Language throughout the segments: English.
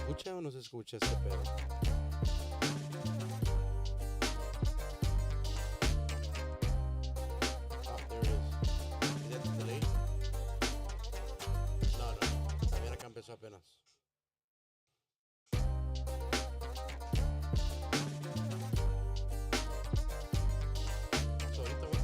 escucha o no se escucha este pedo? Ah, there it is. ¿Es that the delay? No. También acá empezó apenas. So, ahorita, güey.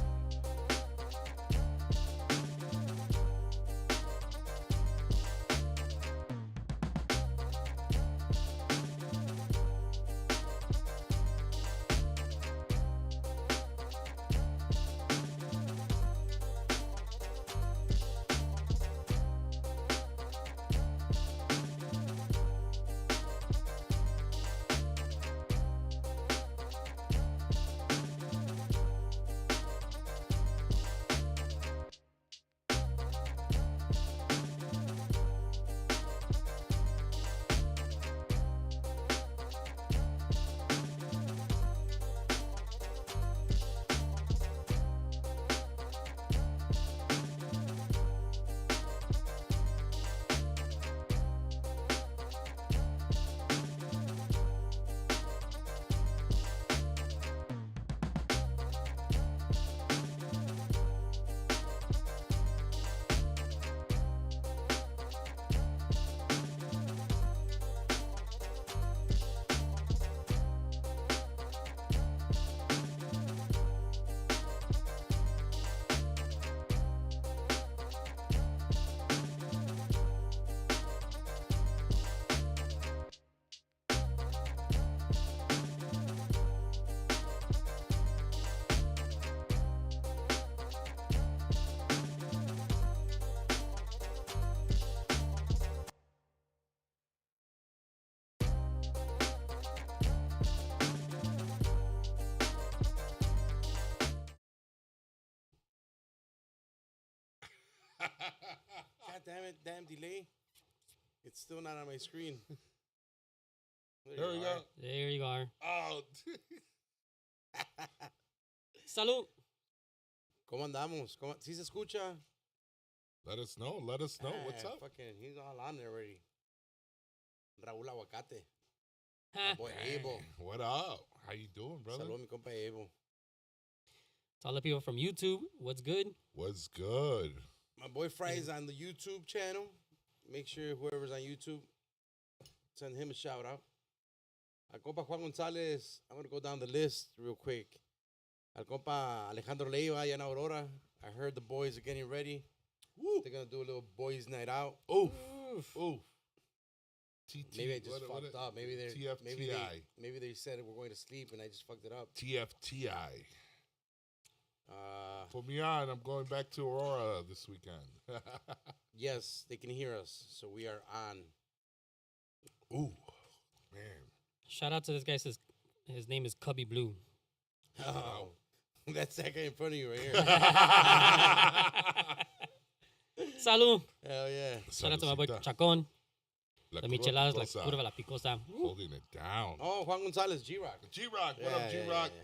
God damn it, damn delay. It's still not on my screen. There we go. There you are. Oh. Salud. ¿Cómo andamos? ¿Sí se escucha? Let us know. What's up? Fucking, he's all on there already. Raúl Aguacate. My boy Abel. What up? How you doing, brother? Salud, mi compa Abel. To all the people from YouTube, what's good? What's good? My boy Fry's on the YouTube channel. Make sure whoever's on YouTube, send him a shout out. Al compa Juan Gonzalez, I'm going to go down the list real quick. Al compa Alejandro Leiva, allá en Aurora. I heard the boys are getting ready. Woo. They're going to do a little boys' night out. Oof. Oof. Maybe I just fucked up. Maybe TFTI. Maybe they said we're going to sleep and I just fucked it up. TFTI. Put me on. I'm going back to Aurora this weekend. Yes, they can hear us, so we are on. Ooh, man. Shout out to this guy. Says his name is Cubby Blue. Oh, that's that guy in front of you right here. Salud. Hell yeah. Shout out to my boy Chacon. La micheladas, la curva, la picosa. Holding it down. Oh, Juan Gonzalez, G-Rock. G-Rock. What up, G-Rock? Yeah.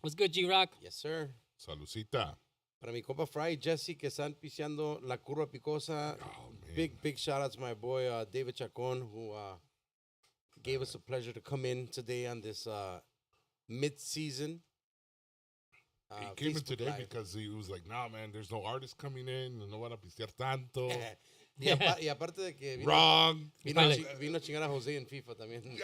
What's good, G-Rock? Yes, sir. Salucita. Para mi compa Fry, Jesse, que están piseando la curva picosa. Oh, man. Big shout out to my boy David Chacon, who gave us a pleasure to come in today on this mid-season. He came in Facebook today Live. because he was like, nah, man, there's no artists coming in. No van a pistear tanto. y aparte de que Wrong. vino a chingar a Jose en FIFA también.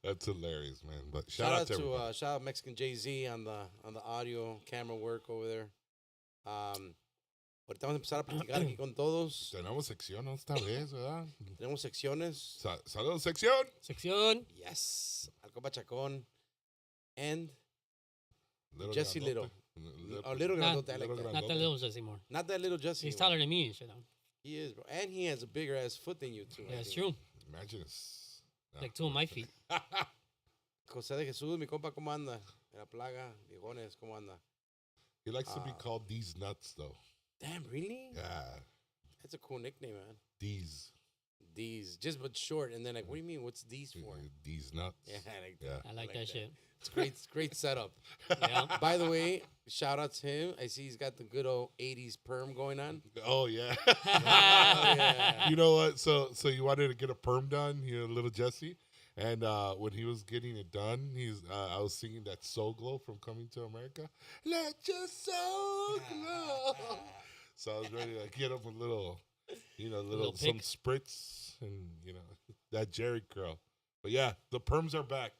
That's hilarious, man. But Shout out to everybody. shout out Mexican Jay-Z on the audio camera work over there. Ahorita vamos a empezar a platicar aquí con todos. Tenemos sección esta vez, ¿verdad? Tenemos secciones. Saludos, sección. Sección. Yes. Al compa Chacón. And Little Jesse Grandote. Little. Little Not- Grandote, I like Little that. Not that little Jesse more. Not that little Jesse. He's one. taller than me and shit. Though. He is, bro. And he has a bigger ass foot than you, too. I Yeah, it's think. true. Imagine this. Like two of my feet. José de Jesús, mi compa, ¿cómo anda? En la plaga, viejones, ¿cómo anda? He likes to be called These Nuts, though. Damn, really? Yeah. That's a cool nickname, man. These. These, just but short. And then like, what do you mean? What's these for? These nuts. Yeah, like, Yeah. I like that shit. It's great setup. Yeah. By the way, shout out to him. I see he's got the good old 80s perm going on. Oh yeah. Yeah. You know what? So you wanted to get a perm done, little Jesse, and when he was getting it done, I was singing that Soul Glow from Coming to America. Let your soul glow. So I was ready to get him a little, some pick. spritz and that Jerry curl. But yeah, the perms are back.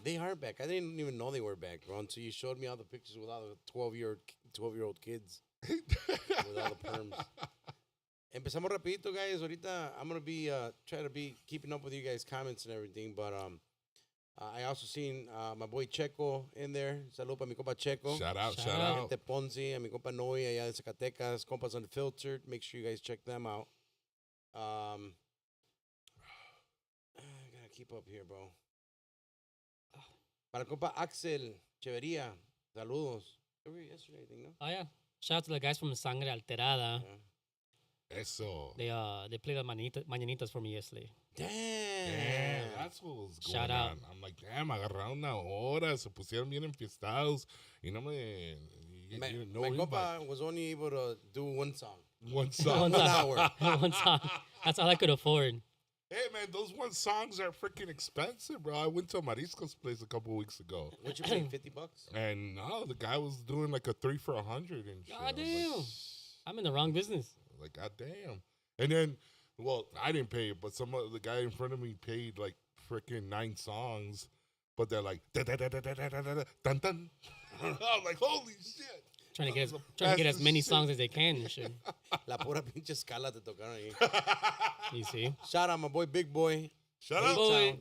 They are back. I didn't even know they were back, bro, until you showed me all the pictures with all the 12-year-old kids with all the perms. Empezamos rapidito, guys. Ahorita I'm going to be try to be keeping up with you guys' comments and everything, but I also seen my boy Checo in there. Salud para mi compa Checo. Shout out. Gente Ponzi, a mi compa Noe allá de Zacatecas, compas Unfiltered. Make sure you guys check them out. I gotta keep up here, bro. Para el compa Axel Chevería, saludos. Yesterday, I think, no? Oh, yeah. Shout out to the guys from Sangre Alterada. Yeah. Eso. They played the Mañanitas for me yesterday. Damn. That's what was going Shout out. on. I'm like, damn, agarraron una hora, se pusieron bien enfiestados. Y no me... My compa was only able to do one song. One song. 1 hour. One song. That's all I could afford. Hey, man, those one songs are freaking expensive, bro. I went to Marisco's place a couple weeks ago. What you pay, $50? And no, the guy was doing like a 3 for $100 and shit. God damn. I'm in the wrong business. Like, God damn. And then, well, I didn't pay it, but the guy in front of me paid like freaking 9 songs. But they're like, da da da da da da da da dun dun. I'm like, holy shit. Trying to get as many songs as they can and shit. La pura pinche escala te tocaron ahí. You see? Shout out my boy Big Boy. Shut up. Boy.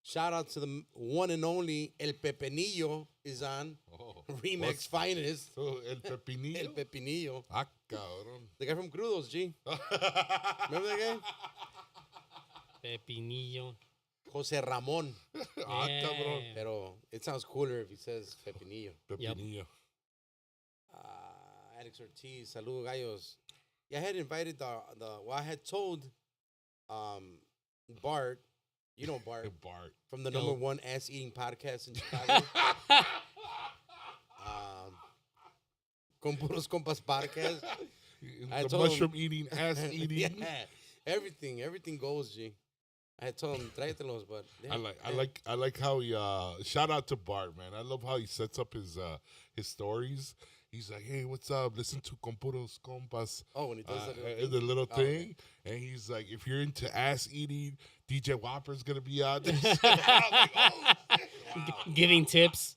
Shout out to the one and only El Pepinillo is on. Oh, Remix what's- finest. So, El Pepinillo. El Pepinillo. Ah, cabrón. The guy from Crudos, G. Remember that guy? Pepinillo. Jose Ramon. Ah, Yeah. cabrón. Pero it sounds cooler if he says Pepinillo. Pepinillo. Alex Ortiz, saludos gallos. Yeah, I had invited I had told Bart, you know Bart, Bart. from the Yo. number 1 ass-eating podcast in Chicago. Con Puros Compas podcast. I The told him- mushroom eating, ass eating. Yeah, everything goes, G. I had told him, tráetelos, but... yeah. I like how he shout out to Bart, man. I love how he sets up his stories. He's like, hey, what's up? Listen to Con Puros Compas. Oh, when he does that. The little Oh, thing. And he's like, if you're into ass eating, DJ Whopper's gonna be out there. I'm like, oh, shit, wow. Giving tips.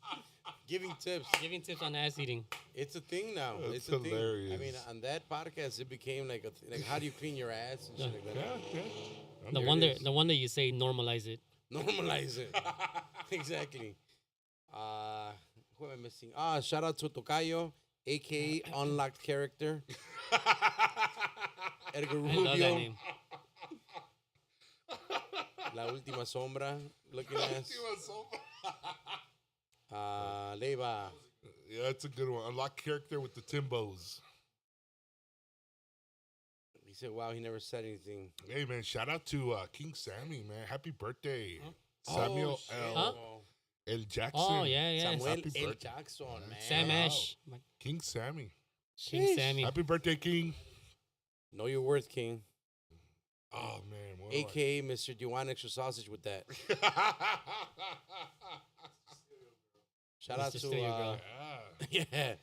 Giving tips. Giving tips on ass eating. It's a thing now. That's It's a thing. I hilarious. mean, on that podcast, it became like like how do you clean your ass and shit like that. Yeah. The one that you say normalize it. Normalize it. Exactly. Who am I missing? Shout out to Tocayo, aka Unlocked Character. Edgar I love that Rubio, name. La Última Sombra, looking ass. Leva. Yeah, that's a good one. Unlock character with the Timbos. He said, wow, he never said anything. Hey, man, shout out to King Sammy, man. Happy birthday. Samuel shit. El Jackson. Oh, yeah. Samuel Happy L. birthday. Jackson, man. Sam Wow. Ash. King Sammy. King Sammy. Happy birthday, King. Know your worth, King. Oh, man. what do I- AKA Mr. Do you want extra sausage with that? Shout out Mr. to Stereo Girl. yeah.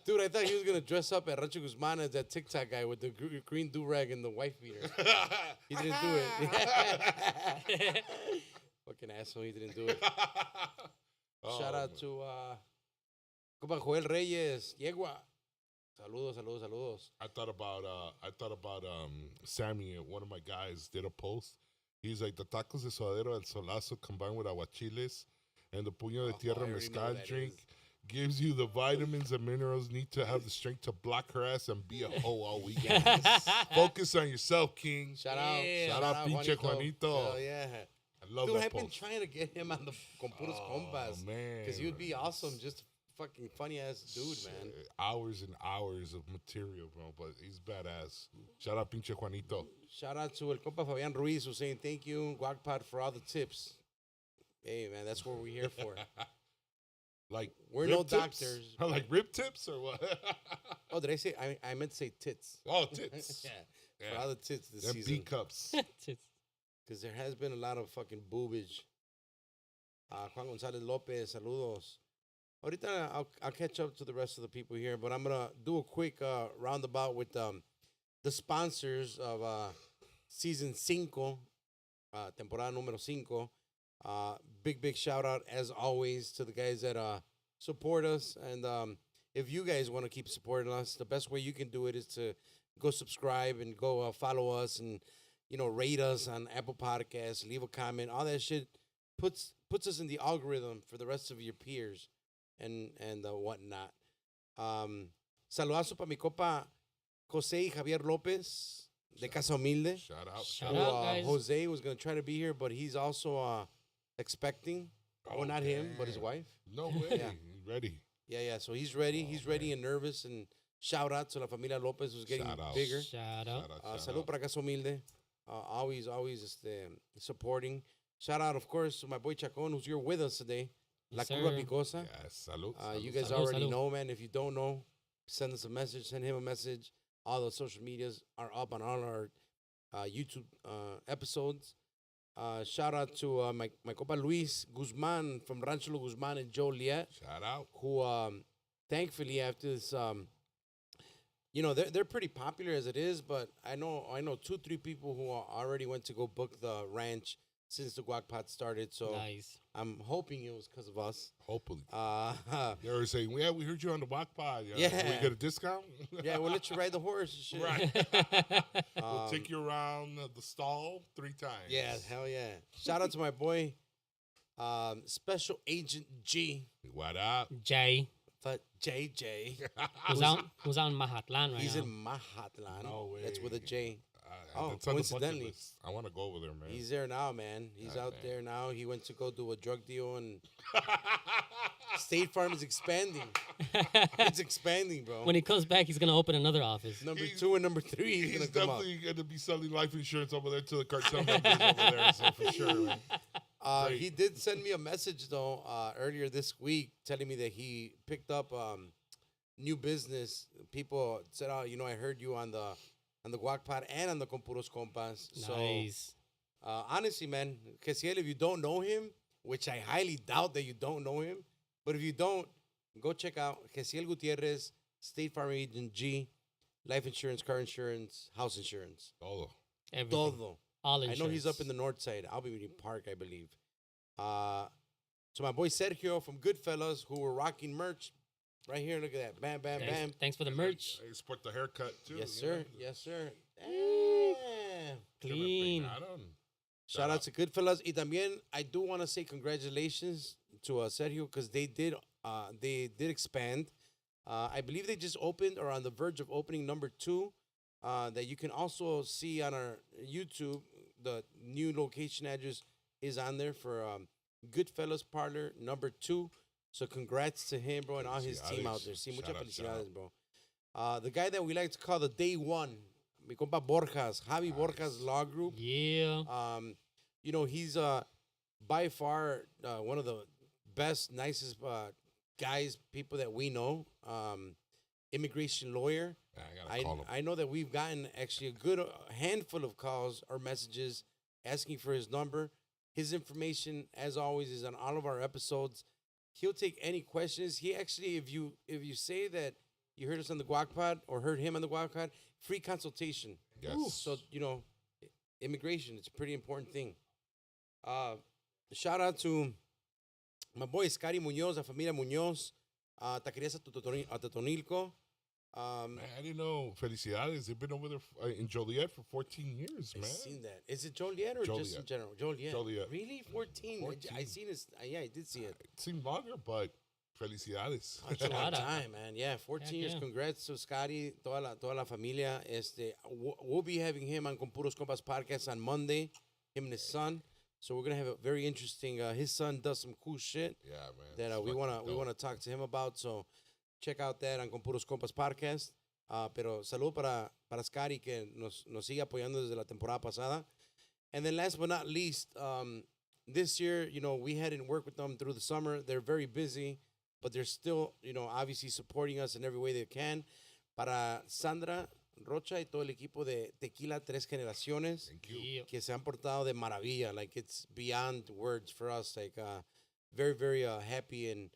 Dude, I thought he was gonna dress up at Rancho Guzman as that TikTok guy with the green do-rag and the wife beater. He didn't do it. Fucking asshole, he didn't do it. Oh, Shout out man. to compa Joel Reyes, Yegua. Saludos. I thought about Sammy. One of my guys did a post. He's like, the tacos de suadero el solazo combined with aguachiles and the puño de I tierra already know mezcal what that drink is. gives you the vitamins and minerals need to have the strength to block her ass and be a hoe all weekend. Focus on yourself, King. Shout out. Yeah. Shout out, pinche Juanito. Hell yeah. I love Dude, that I've been post. trying to get him on the Con Puros Compas. man. Because he would be awesome just to fucking funny ass dude, man. Hours and hours of material, bro. But he's badass. Shout out pinche Juanito. Shout out to El Compa Fabian Ruiz who's saying thank you, Guacpod, for all the tips. Hey, man, that's what we're here for. Like we're rib no tips? doctors. Like rib tips or what? Oh, did I say? I meant to say tits. Oh, tits. Yeah. For all the tits this Them season. B cups. Because there has been a lot of fucking boobage. Juan Gonzalez Lopez, saludos. Ahorita I'll catch up to the rest of the people here, but I'm going to do a quick roundabout with the sponsors of season 5, temporada número 5. Big shout out, as always, to the guys that support us. And if you guys want to keep supporting us, the best way you can do it is to go subscribe and go follow us and, rate us on Apple Podcasts, leave a comment. All that shit puts us in the algorithm for the rest of your peers and whatnot. Saludazo para mi copa Jose y Javier Lopez de Casa Humilde. Shout out. Shout out, guys. Jose was going to try to be here, but he's also expecting. Oh, not him, but his wife. No way. Yeah. He's ready. Yeah. So he's ready. He's ready and nervous. And shout out to la familia Lopez, who's getting bigger. Shout out. Salud para Casa Humilde. Always supporting. Shout out, of course, to my boy Chacon, who's here with us today. La Yes, Curva sir. Picosa. Yes, salud. You guys Salud, already salud. know, man. If you don't know, send us a message. Send him a message. All the social medias are up on all our YouTube episodes. Shout out to my copa Luis Guzman from Rancho Guzman and Joliet, Shout out. who thankfully after this, they're pretty popular as it is, but I know 2-3 people who already went to go book the ranch since the Guac Pot started. So Nice. I'm hoping it was because of us. Hopefully. Yeah, They were saying, yeah, we heard you on the Walk Pod. Yeah. Can we get a discount? we'll let you ride the horse and shit. Right. We'll Um, take you around the stall 3 times. Yeah, hell yeah. Shout out to my boy, Special Agent G, What up? Jay, but JJ. who's out in Mahatlan right He's now. in Mahatlan. No That's with a way. J. That's on the bucket coincidentally. list. I want to go over there, man. He's there now, man. He's God out damn. there now. He went to go do a drug deal, and State Farm is expanding. It's expanding, bro. When he comes back, he's gonna open another office. Number 2 and number 3 is He's gonna come up. definitely going to be selling life insurance over there to the cartel members over there, so for sure, man. Great. He did send me a message though earlier this week telling me that he picked up new business. People said, "Oh, I heard you on the Guac Pod and on the Compuros Compas." Nice. So honestly, man, Casiel, if you don't know him, which I highly doubt that you don't know him, but if you don't, go check out Casiel Gutierrez, State Farm Agent G, life insurance, car insurance, house insurance. Todo. Everything. Todo. All I insurance. know he's up in the north side, Albany Park, I believe. So my boy Sergio from Goodfellas, who were rocking merch right here. Look at that. Bam, bam, bam. Thanks for the merch. They sport the haircut, too. Yes, you know? sir. Yes, sir. Damn. Clean. Shout out to Goodfellas. Y también, I do want to say congratulations to Sergio because they did expand. I believe they just opened or on the verge of opening number 2 that you can also see on our YouTube. The new location address is on there for Goodfellas Parlor number 2. So congrats to him, bro, and all his team out there. Sí, muchas felicidades, bro. The guy that we like to call the Day One, mi compa Borjas, Javi Borjas Law Group. Yeah. He's by far one of the best, nicest guys, people that we know. Immigration lawyer. I know that we've gotten actually a good handful of calls or messages asking for his number. His information, as always, is on all of our episodes. He'll take any questions. He actually, if you say that you heard us on the Guac Pod or heard him on the Guac Pod, free consultation. Yes. So, immigration, it's a pretty important thing. Shout out to my boy Scary Munoz, la familia Munoz, Taquerías a Totonilco. Man, I didn't know. Felicidades. They've been over there in Joliet for 14 years, man. I've seen that. Is it Joliet or just in general? Joliet. Really? 14? 14. I seen this. Yeah, I did see it. It seemed longer, but felicidades. That's a long Shout out. time, man. Yeah, 14 Heck years. yeah. Congrats to Scotty, toda la familia. We'll be having him on Con Puros Compas podcast on Monday, him and his son. So we're gonna have a very interesting. His son does some cool shit Yeah, man. that it's we fucking wanna dope. talk to him about. So check out that on Con Puros Compas podcast. Pero salud para Scotty que nos sigue apoyando desde la temporada pasada. And then last but not least, this year, we hadn't worked with them through the summer. They're very busy, but they're still, obviously supporting us in every way they can. Para Sandra Rocha y todo el equipo de Tequila Tres Generaciones, Thank you. Yeah. que se han portado de maravilla. Like, it's beyond words for us. Like, very, very happy. And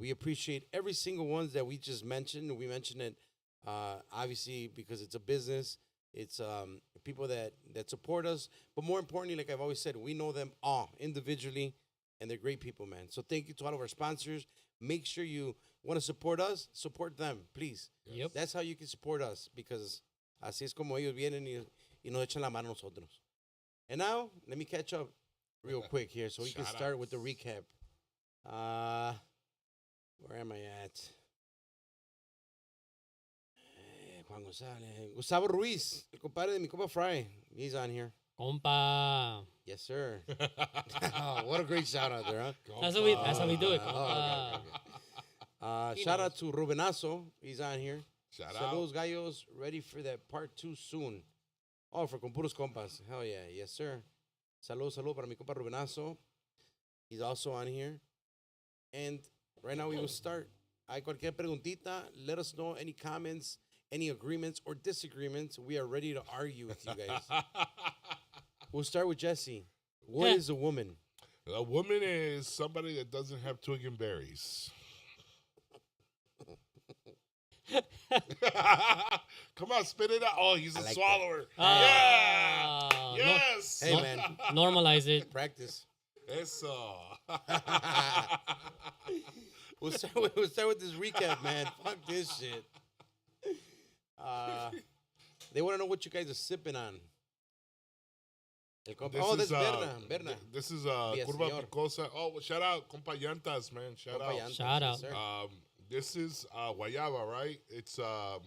we appreciate every single ones that we just mentioned. We mentioned it, obviously, because it's a business. It's people that support us. But more importantly, like I've always said, we know them all individually, and they're great people, man. So thank you to all of our sponsors. Make sure you want to support us, support them, please. Yep. That's how you can support us, because así es como ellos vienen y nos echan la mano a nosotros. And now, let me catch up real quick here so we can Shout start with outs. the recap. Where am I at? Juan Gonzalez. Gustavo Ruiz, el compadre de mi compa Fry. He's on here. Compa. Yes, sir. Oh, what a great shout out there, huh? That's how we do it. Oh, Compa. okay. Shout out to Rubenazo. He's on here. Shout Saludos out. Gallos. Ready for that part 2 soon. Oh, for Con Puros Compas. Hell yeah. Yes, sir. Salud para mi compa Rubenazo. He's also on here. And right now we will start. Hay cualquier preguntita. Let us know any comments, any agreements or disagreements. We are ready to argue with you guys. We'll start with Jesse. What is a woman? A woman is somebody that doesn't have twig and berries. Come on, spit it out. Oh, he's a like swallower. Ah, Yeah. Yes. Hey, man. Normalize it. Practice. Eso. We'll start with this recap, man. Fuck this shit. They want to know what you guys are sipping on. That's Berna. This is Yes, Curva señor. Picosa. Oh, shout out, compa Llantas, man. Shout Compa out. Llantas, Shout out. sir. This is guayaba, right? It's the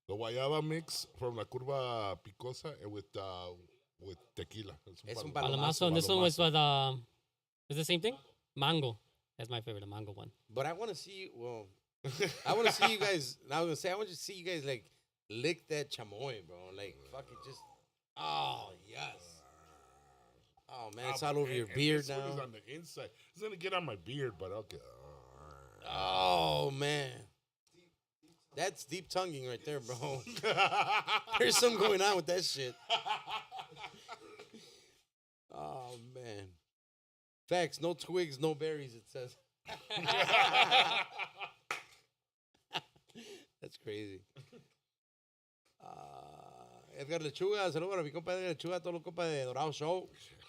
guayaba mix from La Curva Picosa and with tequila. Es un Palomazo. And this one was with, is the same thing? Mango. That's my favorite, the mango one. But I want to see you. Well, I want to see you guys. I was gonna say I want to see you guys like lick that chamoy, bro. Like fucking just. Oh yes. Oh man, it's all over your beard this one is now. on the inside. It's gonna get on my beard, but okay. Oh man, that's deep tonguing right there, bro. There's something going on with that shit. Oh man. Facts, no twigs, no berries. It says. That's crazy. Edgar Lechuga, saludos para mi compa Edgar Lechuga, todos los compas de Dorado Show.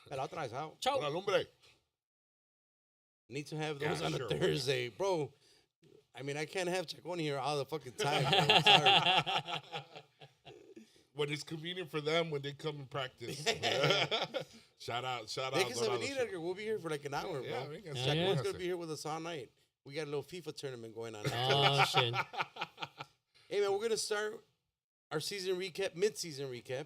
Pelado atravesado. Ciao. Hola, lumbre. Need to have those Yeah, on sure, a why not? Thursday, bro. I mean, I can't have Chacon here all the fucking time. Bro. Sorry. When it's convenient for them when they come and practice. Shout out. Déjese Dorado venir, Show. Edgar. We'll be here for like an hour, bro. Yeah, venga, Yeah, Chacon's yeah. Chacon's going to be here with us all night. We got a little FIFA tournament going on. Oh, shit. Hey, man, we're going to start our season recap, mid-season recap.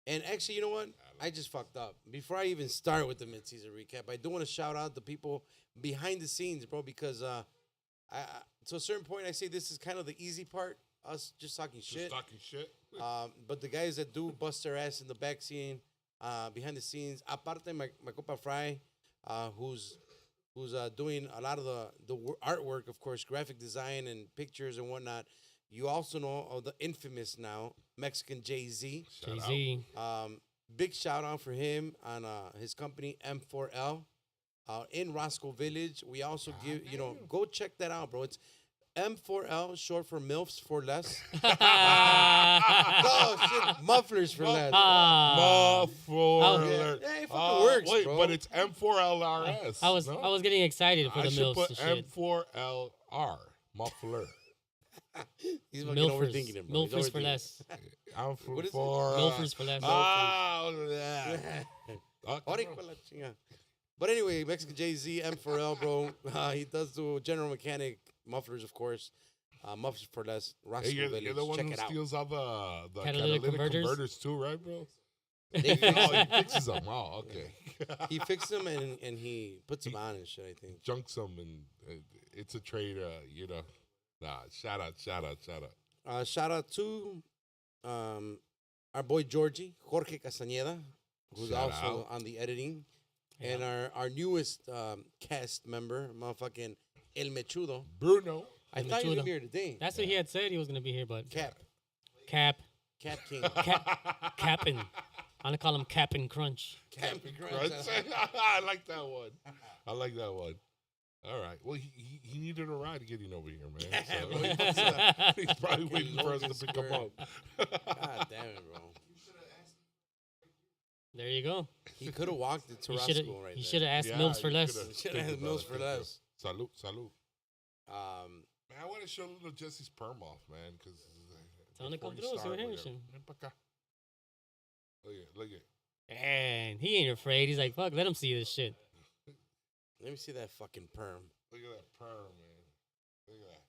And actually, you know what? I just fucked up. Before I even start with the mid-season recap, I do want to shout out the people behind the scenes, bro, because to a certain point, I say this is kind of the easy part, us just talking shit. Just talking shit. But the guys that do bust their ass in the back scene, behind the scenes, aparte my compa Fry, who's doing a lot of the artwork, of course, graphic design and pictures and whatnot. You also know of the infamous now Mexican Jay-Z. Shout out. Jay-Z. Big shout out for him on his company M4L in Roscoe Village. We also give, go check that out, bro. It's M4L, short for MILFs for less. Oh, shit. Mufflers for less. Muffler. Yeah, it fucking works, wait, bro. but it's M4LRS. I was getting excited for I the should mills put and shit. M4LR. Muffler. He's fucking Milfers. overthinking it, bro. He's Milfers for overthinking it. less. What is it? Milfers for less. Ahora hijo de la chinga. But anyway, Mexican Jay-Z, M4L, bro. He does do General Mechanic mufflers, of course. Mufflers for less. Roscoe Hey, Village. you're the one Check who it out. steals all the Catalytic catalytic converters? converters too, right, bro? They Oh, fix he fixes them. Oh, okay. he fixed them and he puts them on and shit. I think. Junks them, and it's a trade. Nah, shout out. Shout out to our boy Jorge Castañeda, who's Shout also out. on the editing, Yeah. and our newest cast member, motherfucking El Mechudo. Bruno. I El thought he was Mechudo. gonna be here today. That's what he had said he was gonna be here, but Cap Cap, King, Cappin. I'm gonna call him Cappin Crunch. Cap Crunch. I like that one. All right. Well, he needed a ride getting over here, man. So he's probably waiting for us to pick him up. God damn it, bro. There you go. He could have walked it to He should have. Roscoe right He there. should have asked Yeah, Mills for you less. coulda- Shoulda think had about Mills it, for think about less. it. Salute. Um, Man, I want to show little Jesse's perm off, man, because Tell him to come through, so we're here, shit. Look at. And he ain't afraid. He's like, fuck, let him see this shit. let me see that fucking perm. Look at that perm, man. Look at that.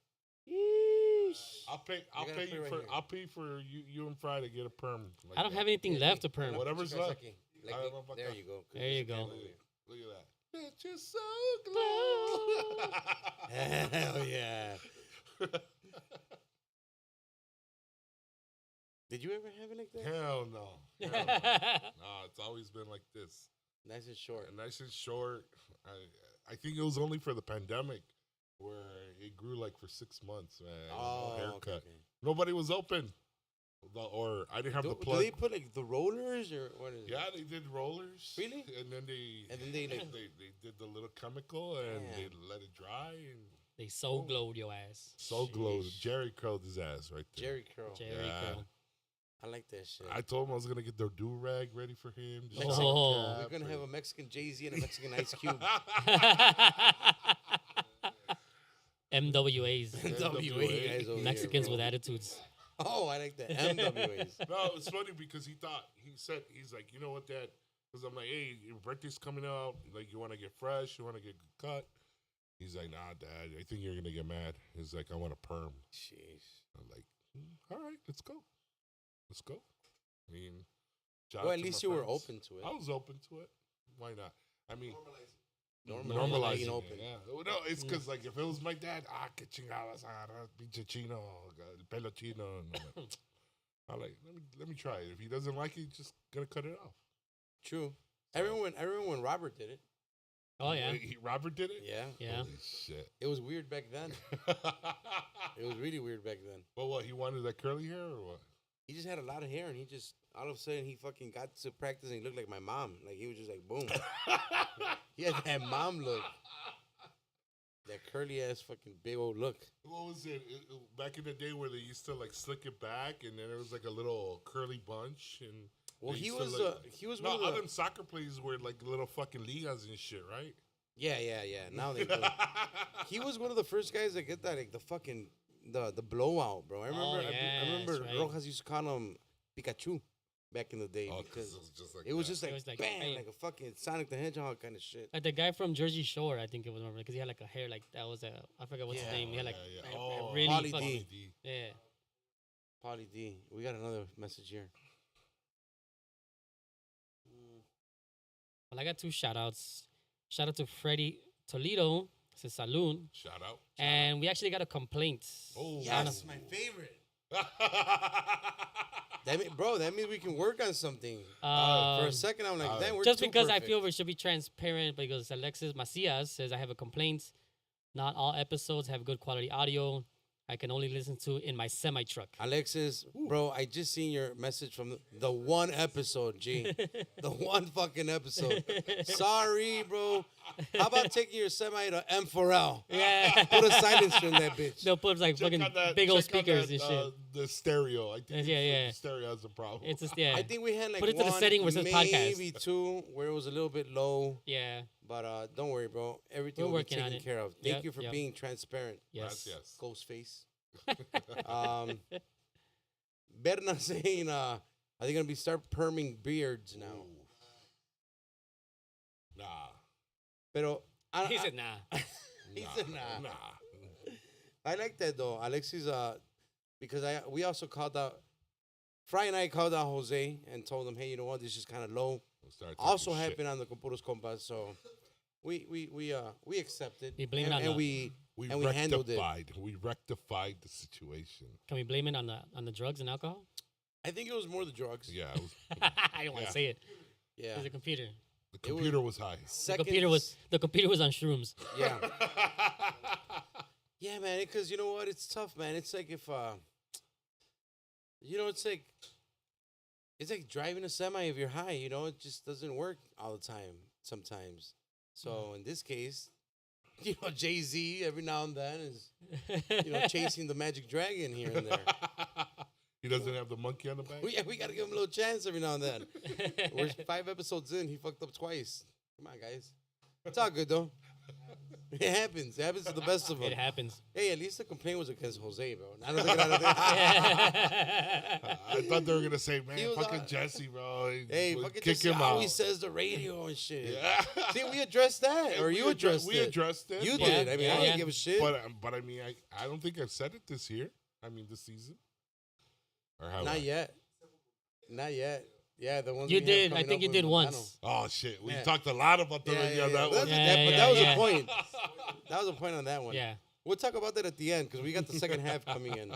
Yeesh. I'll pay gotta pay right here. I'll pay for you and Fry to get a perm. Like I don't that. have anything left to perm. Whatever's left. Like, I don't know there about you go. There you go. Look at that. Let your soul glow. Hell yeah. Did you ever have it like that? Hell no. No, it's always been like this. Nice and short. Nice and short. I think it was only for the pandemic where it grew like for 6 months, man. Oh, No haircut. okay. Nobody was open. Or I didn't have the Do plug. they put like the rollers or what is it? Yeah, they did rollers. Really? And then they like they did the little chemical and Damn. they let it dry and They so glowed your ass. so glowed. Sheesh. Jerry curled his ass right there. Jerry curl. Jerry Yeah. curl. I like that shit. I told him I was gonna get the do rag ready for him. the Oh. shower We're cap, gonna and- have a Mexican Jay-Z and a Mexican Ice Cube. MWAs. NWA guys over Mexicans here, with bro. attitudes. Oh, I like that. MWAs. No, it's funny because he's like, you know what, Dad? Because I'm like, hey, your birthday's coming up. Like, you want to get fresh? You want to get cut? He's like, nah, Dad. I think you're gonna get mad. He's like, I want a perm. Jeez. I'm like, all right, let's go. I mean, shout Well, out at to least my you were friends. open to it. I was open to it. Why not? I mean, Normalizing being open. Yeah. Well, no, it's because like if it was my dad, que chingadas, pinche chino, el pelo chino. No. I'm like, let me try it. If he doesn't like it, just gonna cut it off. True. Everyone when Robert did it. Oh, yeah. Robert did it. Yeah. Yeah. Holy shit. It was weird back then. It was really weird back then. But what? He wanted that curly hair or what? He just had a lot of hair and he just all of a sudden he fucking got to practice and he looked like my mom. Like he was just like boom. He had that mom look. That curly ass fucking big old look. What was it? Back in the day where they used to like slick it back and then there was like a little curly bunch and. Well, they he used to, was like- he was No, one of other the than soccer players were like little fucking ligas and shit, right? yeah. Now they do. He was one of the first guys that get that like the fucking the blowout, bro. I remember Oh, I yeah, remember that's right. Rojas used to call him Pikachu back in the day Oh, because it was just like it was that. just like, It was like, bam, bam. like a fucking Sonic the Hedgehog kind of shit. Like the guy from Jersey Shore, I think it was, because he had like a hair like that was I forgot what's Yeah. his name. He had like Yeah. a Oh, really Pauly fucking, D. yeah. Pauly D. We got another message here. Well, I got two shout outs. Shout out to Freddie Toledo, says salud. Shout out. And we actually got a complaint. Oh, Yes, my favorite. That means we can work on something. For a Um, second, I'm like, damn, we're just too because I perfect. feel we should be transparent, because Alexis Macias says I have a complaint. Not all episodes have good quality audio. I can only listen to in my semi truck. Alexis, bro, I just seen your message from the one episode, G. The one fucking episode. Sorry, bro. How about taking your semi to M4L? Yeah. Put a silencer in that bitch. They'll put like Check fucking on that- big old check on speakers that, and shit. The stereo. I think Yeah, yeah. the stereo has a problem. It's just, yeah. I think we had like Put it to the one, setting where it says podcast. maybe two, where it was a little bit low. Yeah. But don't worry, bro. Everything We're will be working on taken it. care of. Thank Yep, you for yep. being transparent, Yes. Yes. Ghostface. Berna saying, are they gonna be start perming beards now? Ooh. Nah. Pero He said, nah. He said nah. Nah. I like that though, Alexis. Because we also called out Friday night, called out Jose and told him, hey, you know what? This is kind of low. We'll start Also talking shit. happened on the Compuros Compas, so we accepted. We blame it and, on and the- we We and we handled it. rectified. We rectified the situation. Can we blame it on the drugs and alcohol? I think it was more the drugs. Yeah, it was, I don't want Yeah. to say it. Yeah. It's a computer. the computer was high. The computer was on shrooms. Yeah. Yeah, man. Because you know what? It's tough, man. It's like if it's like driving a semi if you're high. You know, it just doesn't work all the time. Sometimes. So in this case, you know, Jay-Z every now and then is chasing the magic dragon here and there. He doesn't have the monkey on the back. We gotta give him a little chance every now and then. We're 5 episodes in, he fucked up twice. Come on, guys. It's all good though. It happens. It happens to the best of them. It happens. Hey, at least the complaint was against Jose, bro. I don't think I thought they were gonna say, man, He was fucking on- Jesse, bro. Hey, We'll fucking kick just him out. always says the radio and shit. Yeah. See, we addressed that, or We you addressed we it. addressed it. You but- did. I mean, I yeah. didn't give a shit. But I mean, I don't think I've said it this year. I mean, this season. Or have I? Not yet. Not yet. Yeah, the ones You we have did. I coming think up you with did Montano. once. Oh shit, we Yeah. talked a lot about the radio on that one. Yeah, That was yeah. a point. That was a point on that one. Yeah. We'll talk about that at the end because we got the second half coming in.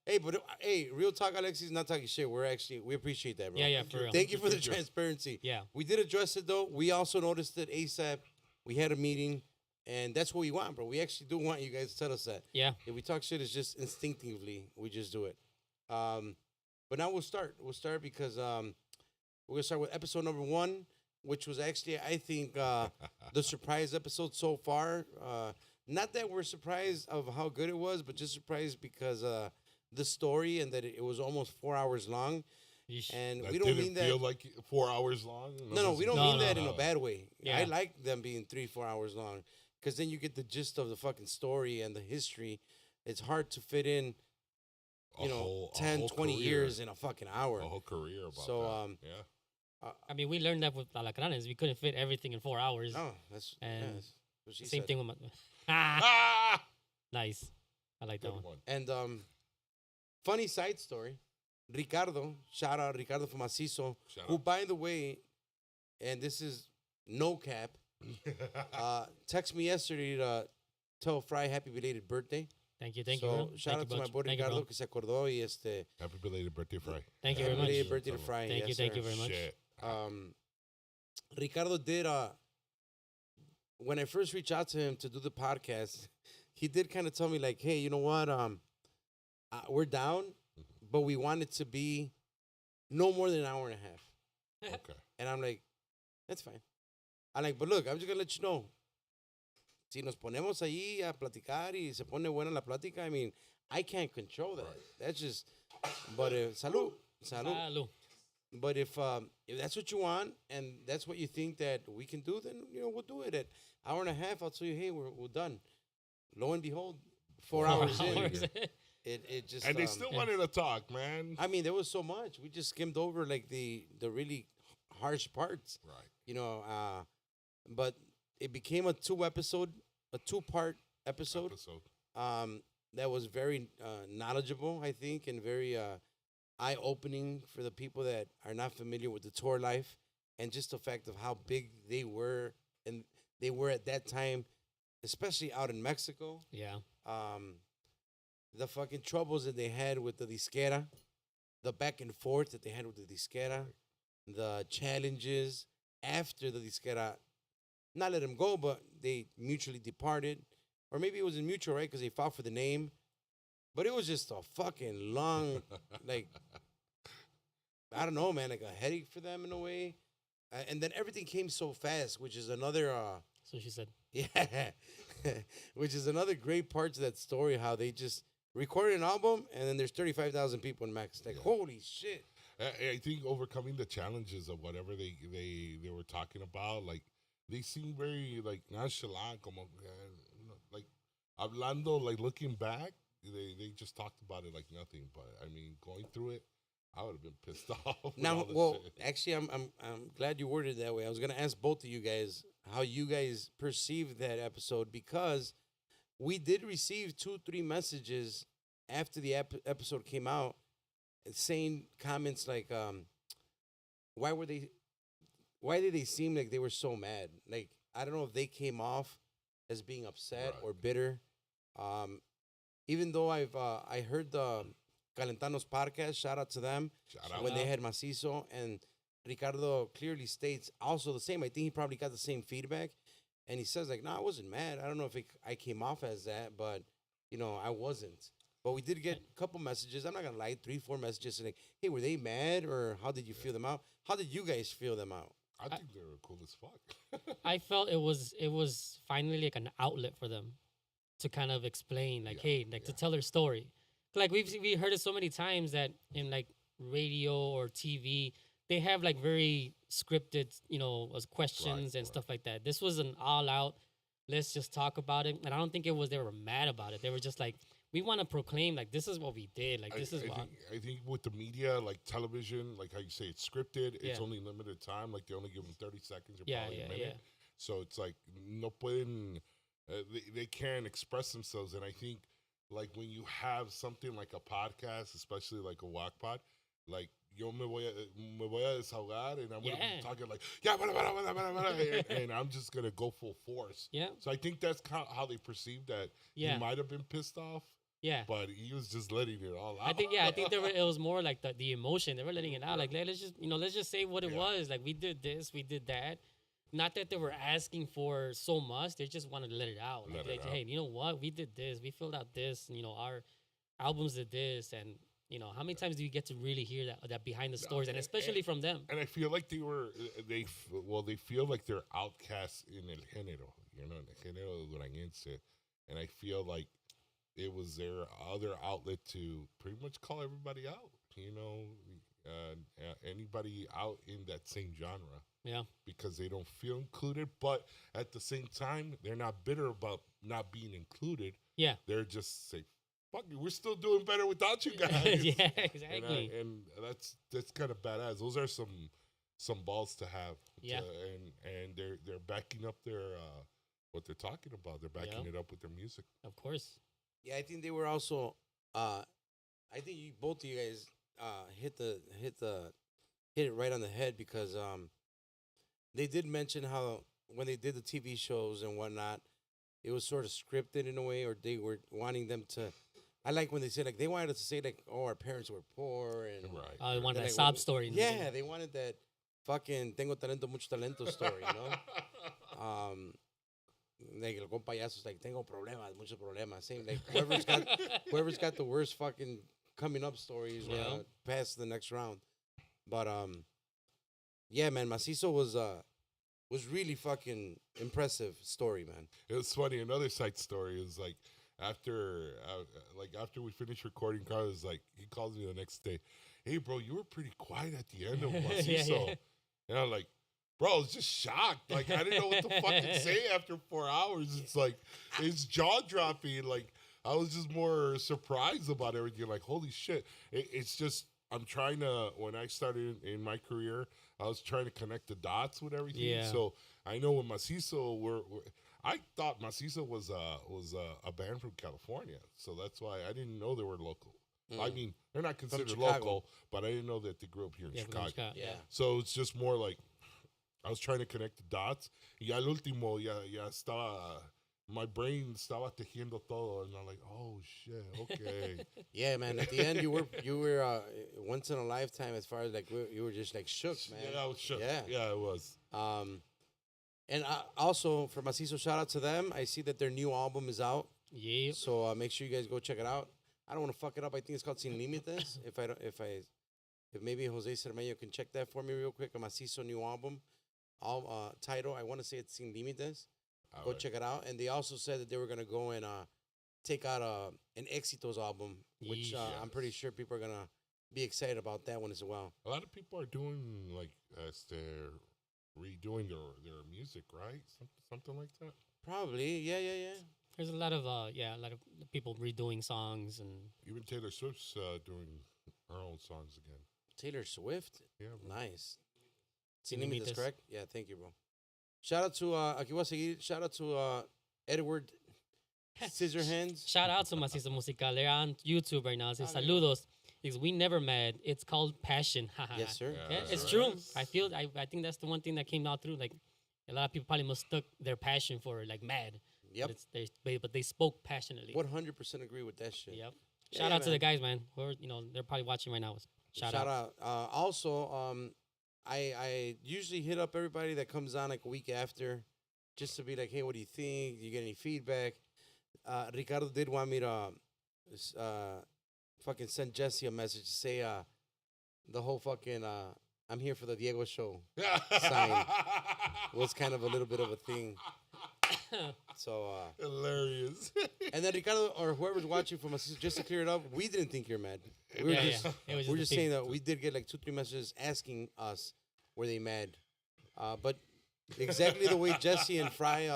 Hey, but hey, real talk, Alexis, not talking shit. We appreciate that, bro. Yeah, for real. Thank you for the transparency. Yeah. We did address it though. We also noticed it ASAP. We had a meeting, and that's what we want, bro. We actually do want you guys to tell us that. Yeah. If we talk shit, it's just instinctively we just do it. But now we'll start. We'll start because we're gonna start with episode number 1, which was actually I think the surprise episode so far. Not that we're surprised of how good it was, but just surprised because the story and that it was almost 4 hours long. Yeesh. And That we don't didn't mean that. feel like 4 hours long. No, we don't No, mean no, that in no. a bad way. Yeah. I like them being 3-4 hours long because then you get the gist of the fucking story and the history. It's hard to fit in, A whole 10, 20 career. years in a fucking hour. A whole career about So, that. Yeah. I mean, we learned that with Alacranes. We couldn't fit everything in 4 hours. Oh, that's, And that's what she Same said. thing with my. Ah! Nice. I like that Good one. one. And funny side story, Ricardo, shout out Ricardo from MidSeason, Shout who, out. by the way, and this is no cap, text me yesterday to tell Fry happy belated birthday. Thank you. Thank so you. Bro. shout Thank out to you, my Butch. boy Thank you, Ricardo bro. que se acordó y este. Happy belated birthday, Fry. Thank you happy very much. belated birthday to Fry. Thank you. yes, Thank you sir. very much. Shit. Ricardo did when I first reached out to him to do the podcast, he did kind of tell me like, hey, you know what? We're down, but we want it to be no more than an hour and a half. Okay. And I'm like, that's fine. I'm like, but look, I'm just gonna let you know. Si nos ponemos ahí a platicar y se pone buena la plática, I mean, I can't control that. Right. That's just. But salud. Salud. But if that's what you want and that's what you think that we can do, then we'll do it. At hour and a half, I'll tell you, hey, we're done. Lo and behold, 4 hours in, it just. And they still wanted to talk, man. I mean, there was so much. We just skimmed over like the really harsh parts, Right. but it became a 2-part episode. That was very knowledgeable, I think, and very eye-opening for the people that are not familiar with the tour life and just the fact of how big they were and they were at that time, especially out in Mexico. Yeah. The fucking troubles that they had with the disquera, the back and forth that they had with the disquera, the challenges after the disquera not let them go, but they mutually departed. Or maybe it wasn't mutual, right? Because they fought for the name. But it was just a fucking long, like, I don't know, man, like a headache for them in a way. And then everything came so fast, which is another, So she said. yeah, which is another great part to that story, how they just recorded an album and then there's 35,000 people in Max. Like, holy shit. I think overcoming the challenges of whatever they were talking about, like they seem very like nonchalant, como like hablando, like looking back, they just talked about it like nothing. But I mean, going through it, I would have been pissed off. with all Now, this well, shit. actually, I'm glad you worded it that way. I was gonna ask both of you guys how you guys perceived that episode because we did receive 2-3 messages after the episode came out saying comments like, why were they? Why did they seem like they were so mad? Like I don't know if they came off as being upset Right. or bitter. Um, even though I heard the Calentanos podcast, shout out to them Shout out. when they out. had Macizo, and Ricardo clearly states also the same. I think he probably got the same feedback, and he says like, "No, I wasn't mad. I don't know if I came off as that, but I wasn't." But we did get a couple messages. I'm not gonna lie, 3-4 messages saying, "Hey, were they mad or how did you feel them out? How did you guys feel them out?" I think they were cool as fuck. I felt it was finally like an outlet for them to kind of explain, like, Yeah, hey, like to tell their story. Like we heard it so many times that in like radio or TV, they have like very scripted, as questions and right. stuff like that. This was an all out. Let's just talk about it, and I don't think it was they were mad about it. They were just like, we want to proclaim like this is what we did, like this is what. I think with the media, like television, like how you say it's scripted, it's Yeah. only limited time. Like they only give them 30 seconds or Yeah, probably a yeah, minute. yeah. So it's like no pueden, they can't express themselves. And I think like when you have something like a podcast, especially like a walk pod, like yo me voy a desahogar and I'm gonna Yeah. be talking like yeah, and I'm just gonna go full force. Yeah, So I think that's how they perceive that. Yeah. He might have been pissed off, yeah. but he was just letting it all out. I think it was more like the emotion. They were letting it out. Like let's just say what it Yeah. was. Like we did this, we did that. Not that they were asking for so much. They just wanted to let it out. Let Like, it out. hey, you know what? We did this. We filled out this. And, our albums did this. And how many times do you get to really hear that behind the stories, and especially from them? And I feel like they feel like they're outcasts in el género, en el género duranguense. And I feel like it was their other outlet to pretty much call everybody out, anybody out in that same genre. Yeah, Because they don't feel included, but at the same time, they're not bitter about not being included. yeah, They're just say, "Fuck it, we're still doing better without you guys." yeah, exactly. And that's kind of badass. Those are some balls to have. Yeah. And they're backing up their what they're talking about. They're backing Yeah. it up with their music. Of course. Yeah, I think they were also. I think both of you guys hit it right on the head because they did mention how when they did the TV shows and whatnot, it was sort of scripted in a way, or they were wanting them to. I like when they said like they wanted us to say like, oh, our parents were poor and Right. I wanted they're that like, sob story. Yeah, they wanted that fucking tengo talento mucho talento story, Like el compa Yaso's like tengo problemas, muchos problemas. Same like whoever's got the worst fucking coming up stories Yeah. pass to the next round. But yeah, man, Macizo was really fucking impressive story, man. It was funny. Another side story is like after we finished recording, Carlos like he calls me the next day. Hey, bro, you were pretty quiet at the end of Macizo. Yeah. And I'm like, bro, I was just shocked. Like I didn't know what to fucking say after 4 hours. It's like it's jaw dropping. Like I was just more surprised about everything. Like holy shit! It's just I'm trying to. When I started in my career, I was trying to connect the dots with everything. Yeah. So I know when Macizo I thought Macizo was a band from California, so that's why I didn't know they were local. I mean, they're not considered Chicago. local, but I didn't know that they grew up here in Yeah, Chicago. Yeah. So it's just more like I was trying to connect the dots. Y al último, ya estaba, my brain estaba tejiendo todo, and I'm like, oh shit, okay. Yeah, man. At the end, you were once in a lifetime as far as like you were just like shook, man. Yeah, I was shook. Yeah. Yeah, it was. And also for Macizo, shout out to them. I see that their new album is out, Yeah. so make sure you guys go check it out. I don't want to fuck it up. I think it's called Sin Límites. If maybe Jose Cermeño can check that for me real quick. A Macizo new album, title. I want to say it's Sin Límites. All Go right. check it out. And they also said that they were gonna go and take out an Éxitos album, which Yeesh. I'm pretty sure people are gonna be excited about that one as well. A lot of people are doing like as they're redoing their music, right? Something like that. Probably, yeah. There's a lot of people redoing songs and Even Taylor Swift's doing her own songs again. Taylor Swift, Yeah, bro. nice. Sin Sin Límites, Límites. correct? Yeah, thank you, bro. Shout out to aquí voy a seguir. Shout out to Edward Scissorhands. shout out to Macizo Musical. They're on YouTube right now. Say Ah, yeah. saludos. Because we never mad. It's called passion. Yes, sir. Yeah, That's it's right. true. I think that's the one thing that came out through. Like a lot of people probably mistook their passion for like mad. Yep. But they spoke passionately. 100% agree with that shit. Yep. Yeah, Shout out to man. the guys, man. Who are, they're probably watching right now. Shout out. Also, I usually hit up everybody that comes on like a week after, just to be like, hey, what do you think? Do you get any feedback? Ricardo did want me to fucking send Jesse a message to say the whole fucking I'm here for the Diego show sign was kind of a little bit of a thing. So Hilarious. and then Ricardo or whoever's watching from us, just to clear it up, we didn't think you're mad. We were Yeah, just yeah. It was we're just just a saying thing. that we did get like 2-3 messages asking us were they mad, but exactly the way Jesse and Fry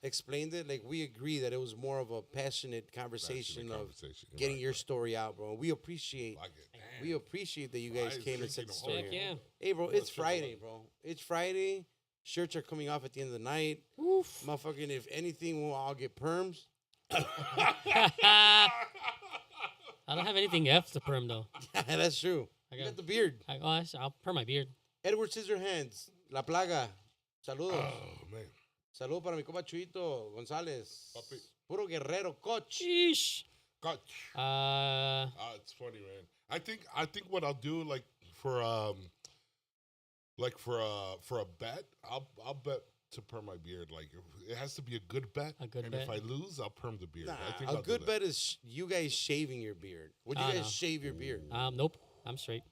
explained it, like we agree that it was more of a passionate conversation of getting Right, your right. story out, bro. We appreciate Like it. we appreciate that you guys Fry is came and said drinking the a whole- story. Heck yeah. Hey, bro, Well, it's sure, Friday, buddy. bro. It's Friday. Shirts are coming off at the end of the night. Oof. Motherfucking, if anything, we'll all get perms. I don't have anything F to perm though. That's true. I You got- got the beard. I'll perm my beard. Edward Scissorhands, La Plaga. Saludos. Oh, man. Saludos para mi compa Chuito González. Papi. Puro guerrero, coach. Sheesh. God. It's funny, man. I think what I'll do, like for a bet, I'll bet to perm my beard. Like it has to be a good bet. A good and bet. if I lose, I'll perm the beard. Nah, I think a I'll good do that. bet is you guys shaving your beard. Would you Ah, guys no. shave your beard? Nope. I'm straight.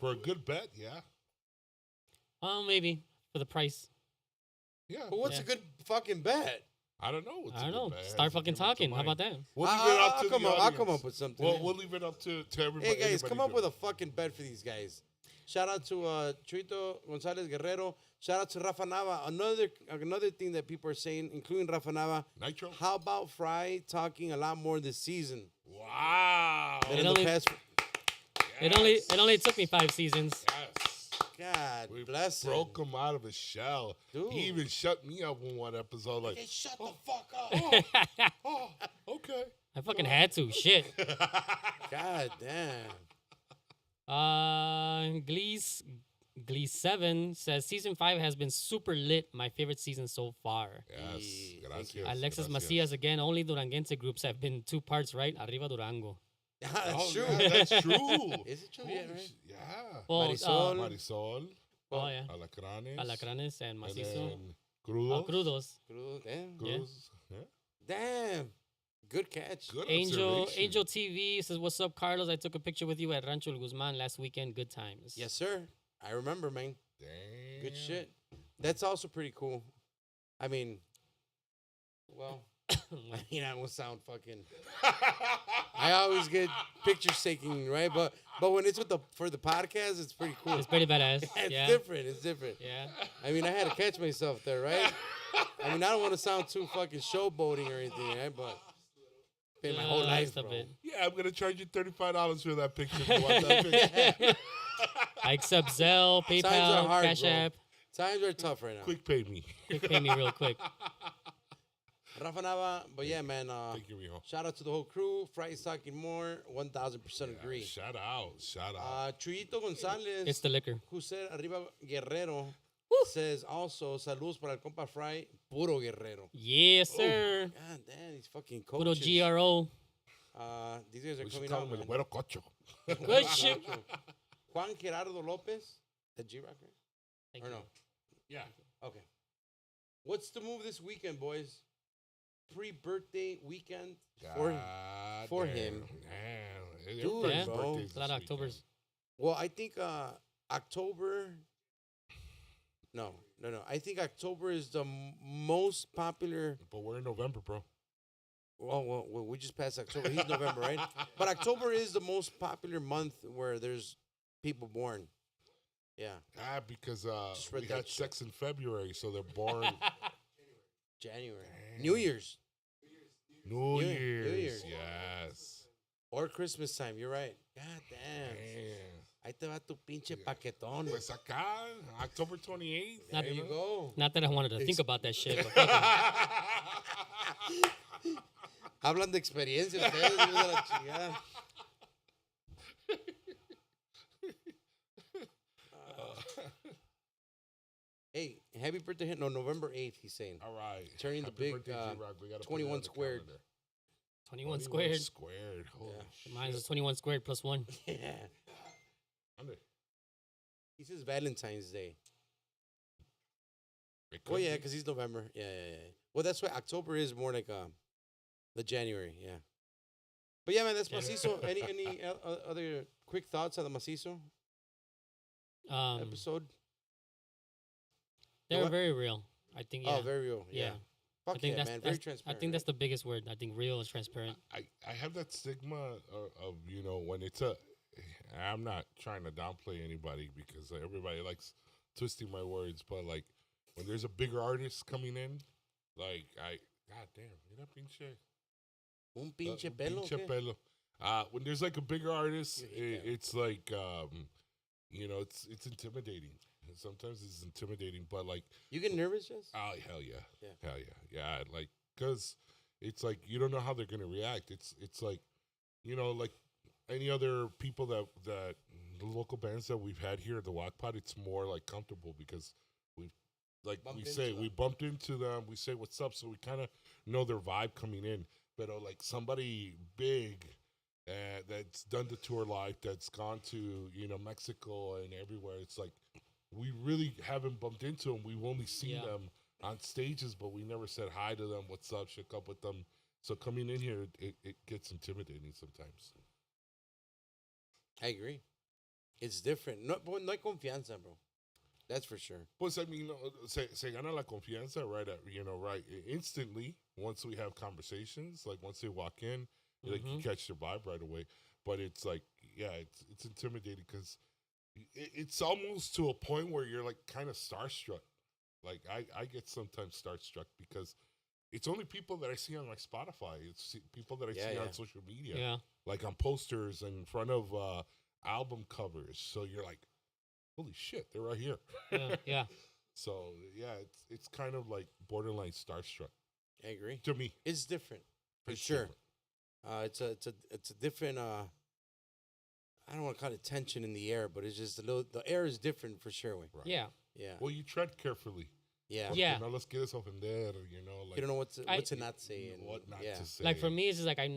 For a good bet, yeah. Maybe for the price. Yeah. But what's Yeah. a good fucking bet? I don't know. What's I a don't good know. bet. Start fucking Give it to talking. How mine. about that? We'll leave it up to the I'll come audience. up with something. Well, we'll leave it up to everybody. Hey guys, anybody come up do with it. a fucking bet for these guys. Shout out to Chuito González Guerrero. Shout out to Rafa Nava. Another thing that people are saying, including Rafa Nava. Nitro. How about Fry talking a lot more this season Wow. than It in only- the past? It only took me 5 seasons. Yes. God We bless him. broke him out of his shell. Dude. He even shut me up in one episode. Like, Hey, shut the fuck up. oh, okay. I fucking had to. Shit. God damn. Glee 7 says season 5 has been super lit. My favorite season so far. Yes. Yeah, Gracias. thank you. Alexis gracias. Macias again. Only Duranguense groups have been 2 parts right. Arriba Durango. That's Oh, true. yeah, that's true. Is it true? Holy Yeah, right? sh- yeah. Oh, Marisol. Marisol, oh yeah. Alacranes, Alacranes and and Macizo. then Crudos. Crudos. Crudo, damn. Yeah. Crudos. Yeah. Damn. Good catch. Good Angel observation. TV says, "What's up, Carlos? I took a picture with you at Rancho El Guzman last weekend. Good times." Yes, sir. I remember, man. Damn. Good shit. That's also pretty cool. I mean, well, I won't sound fucking. I always get pictures taken, right? But when it's for the podcast, it's pretty cool. It's pretty badass. It's Yeah. different. It's different. Yeah. I mean, I had to catch myself there, right? I mean, I don't want to sound too fucking showboating or anything, right? But been my whole life, Just a bro. bit. Yeah, I'm gonna charge you $35 for that picture. If you want that picture. I accept Zelle, Times are PayPal, hard, Cash bro. App. Times are tough right now. Quick pay me. Quick pay me real quick. Rafa Nava, but yeah, man. Thank you, mijo. Shout out to the whole crew. Friday's talking more. 1000% agree. Shout out. Shout out. Chuyito Gonzalez, It's the liquor. who said Arriba Guerrero, says also, saludos para el compa Fry, puro Guerrero. Yes, sir. God damn, these fucking Puro coaches. GRO. These guys are We should coming call out, him El man. Güero Cocho. Good shit. Juan Gerardo Lopez, the G-Rocker? Thank Or you. no? Yeah. Okay. What's the move this weekend, boys? Pre-birthday weekend for God him. Damn. Dude, Everybody's bro. birthdays It's a lot this of Octobers. weekend. Well, I think October. No. I think October is the most popular. But we're in November, bro. Well, we just passed October. He's November, right? But October is the most popular month where there's people born. Yeah, Ah, because Just read we that had shit. sex in February, so they're born January, Damn. New Year's, New New Year's. Year's. Yes. or Christmas time. You're right. God damn. Damn. Ahí te va tu pinche paquetón. Pues acá, October 28th. Not- There you go. Not that I wanted to think about that shit, but fuck it. Hablan de experiencia ustedes, hijos de la chingada. Happy birthday him. No, November 8th, he's saying. All right. Turning the Happy big, birthday, J-Rock. We gotta put it 21 on the squared. calendar. 21 squared. Squared. Holy shit. Mine is 21 squared plus 1. Yeah. Ande. He says Valentine's Day. It Oh, could yeah, be. because he's November. Yeah. Well, that's why October is more like the January, yeah. But yeah, man, that's Macizo. Any other quick thoughts on the Macizo episode? They're What? very real. I think, yeah. Oh, very real. Yeah. Yeah. Fuck I think yeah, that's, man. Very that's transparent. I think that's the biggest word. I think real is transparent. I have that stigma of when it's I'm not trying to downplay anybody because everybody likes twisting my words, but like when there's a bigger artist coming in, like god damn, mira pinche. Un pinche pelo. Pinche ¿qué? pelo. When there's like a bigger artist, You hate that. it's like it's intimidating. Sometimes it's intimidating, but like You get nervous, Jess? oh hell yeah, Yeah. hell yeah, like because it's like you don't know how they're gonna react. It's like like any other people that the local bands that we've had here at the Walk Pod, it's more like comfortable because we've like Bumped we say into we them. bumped into them, we say what's up, so we kind of know their vibe coming in. But like somebody big that's done the tour life, that's gone to Mexico and everywhere, it's like we really haven't bumped into them. We've only seen Yeah. them on stages, but we never said hi to them, what's up, shook up with them. So coming in here, it gets intimidating sometimes. I agree. It's different. No hay confianza, bro. That's for sure. Pues I mean, se gana la confianza right instantly once we have conversations. Like once they walk in, like you catch their vibe right away. But it's like, yeah, it's intimidating because it's almost to a point where you're like kind of starstruck. Like I get sometimes starstruck because it's only people that I see on like Spotify. It's people that I see on social media, Yeah. like on posters in front of album covers. So you're like, holy shit, they're right here. Yeah. So yeah, it's kind of like borderline starstruck I agree. to me. It's different. For It's sure. different. It's a different I don't want to call it tension in the air, but it's just the air is different for sure. Right. Yeah. Yeah. Well, you tread carefully. Yeah. Porque Yeah. no los quieres ofender, like You don't know what to not say and what not yeah. to say. Like for me, it's just like I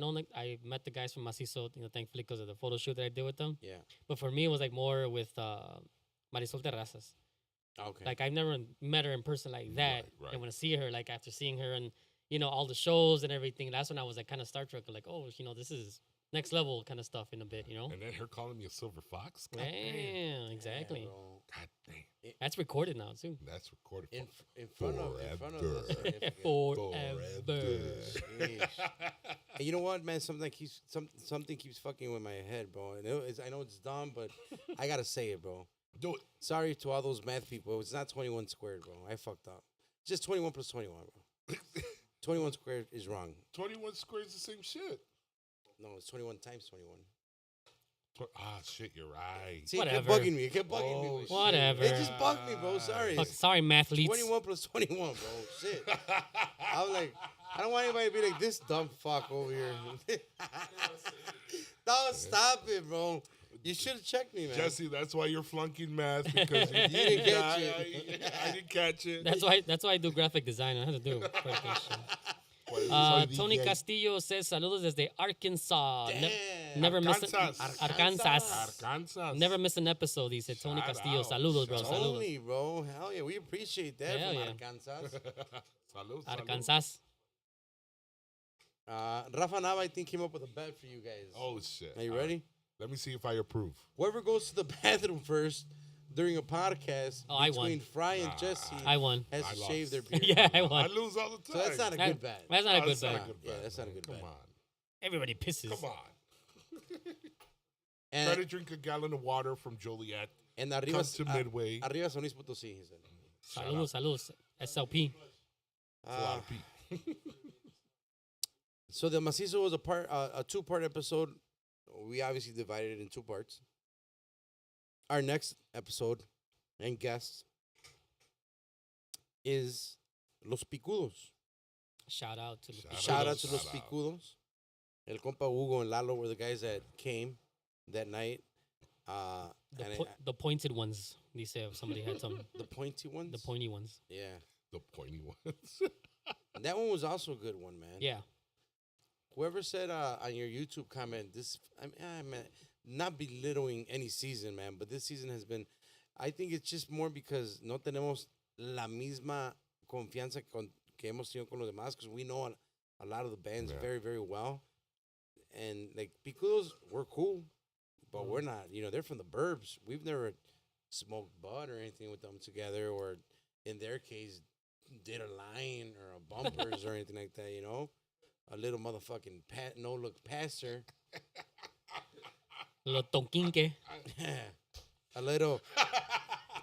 met the guys from Macizo, thankfully because of the photo shoot that I did with them. Yeah. But for me, it was like more with Marisol Terrazas. Okay. Like I've never met her in person like that. Right. And when I see her, like after seeing her and all the shows and everything, that's when I was like kind of starstruck. Like, oh, this is next level kind of stuff in a bit, And then her calling me a silver fox. God Yeah, damn. exactly. Yeah, bro. God damn. That's recorded now too. That's recorded. In front of the Forever. significant. Forever. Sheesh. And you know what, man? Something keeps fucking with my head, bro. And I know it's dumb, but I gotta say it, bro. Do it. Sorry to all those math people. It's not 21 squared, bro. I fucked up. It's just 21 plus 21, bro. 21 squared is wrong. 21 squares the same shit. No, it's 21 times 21. Shit, you're right. See, Whatever. it kept bugging me. It kept bugging me. Oh, with shit. Whatever. It just bugged me, bro. Sorry. Fuck, sorry, mathletes. 21 plus 21, bro. Shit. I was like, I don't want anybody to be like this dumb fuck over here. No, stop it, bro. You should have checked me, man. Jesse, that's why you're flunking math because you didn't catch it. I didn't catch it. That's why I do graphic design. I have to do presentation. Tony Castillo says saludos desde Arkansas. Never miss Arkansas. Never miss an episode. Dice Tony Shout Castillo. out. Saludos, bro. Shout Saludos. Tony, bro. Hell yeah. We appreciate that Hell from yeah. Arkansas. Salud, salud. Arkansas. Rafa Nava, I think, came up with a bet for you guys. Oh, shit. Are you ready? Let me see if I approve. Whoever goes to the bathroom first during a podcast I won. between Fry and Jesse I won. has I to lost. shave their beard. Yeah, I I won. lose all the time. So that's not a That- good bet. That's not a Oh, good that's not bet. a good Yeah, bet, that's not a man. good Come bet. on. Everybody pisses. Come on. Try And, to drink a gallon of water from Joliet. and arriba, Come to Midway. Arriba San Luis Potosí, he said. Saludos, saludos. SLP. It's a lot of pee. So the Macizo was a two-part episode. We obviously divided it in two parts. Our next episode and guest is Los Picudos. Shout out to Shout out to Shout Los out. Picudos. El compa Hugo and Lalo were the guys that came that night. The pointed ones. They say if somebody had some. The pointy ones. The pointy ones. Yeah, The pointy ones. that one was also a good one, man. Yeah. Whoever said on your YouTube comment, this, I mean, not belittling any season, man, but this season has been, I think it's just more because no tenemos la misma confianza que hemos tenido con los demás, because we know a lot of the bands very, very well. And, like, Picudos, we're cool, but we're not, they're from the burbs. We've never smoked bud or anything with them together, or in their case, did a line or a bumpers or anything like that, A little motherfucking no-look passer. Lo tonquinque. a little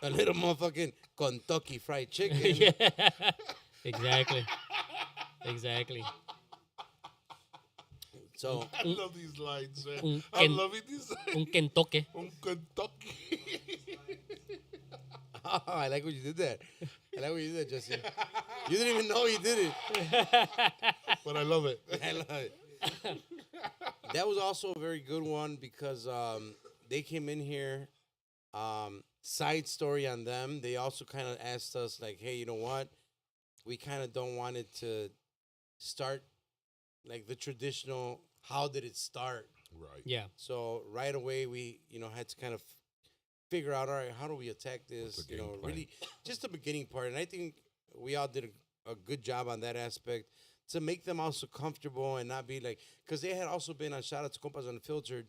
motherfucking Kentucky Fried Chicken. Yeah. Exactly. Exactly. So I love these lines, man. I'm loving these lines. Un Kentucky. Un Kentucky. oh, I like what you did there. I like what you did, Justin. You didn't even know you did it. But I love it. I love it. That was also a very good one because they came in here. Side story on them. They also kind of asked us, like, hey, you know what? We kind of don't want it to start like the traditional, how did it start? Right. Yeah. So right away we, had to kind of figure out, all right, how do we attack this? game plan? Really just the beginning part. And I think we all did a good job on that aspect to make them also comfortable and not be like, because they had also been on Shout Out to Compas Unfiltered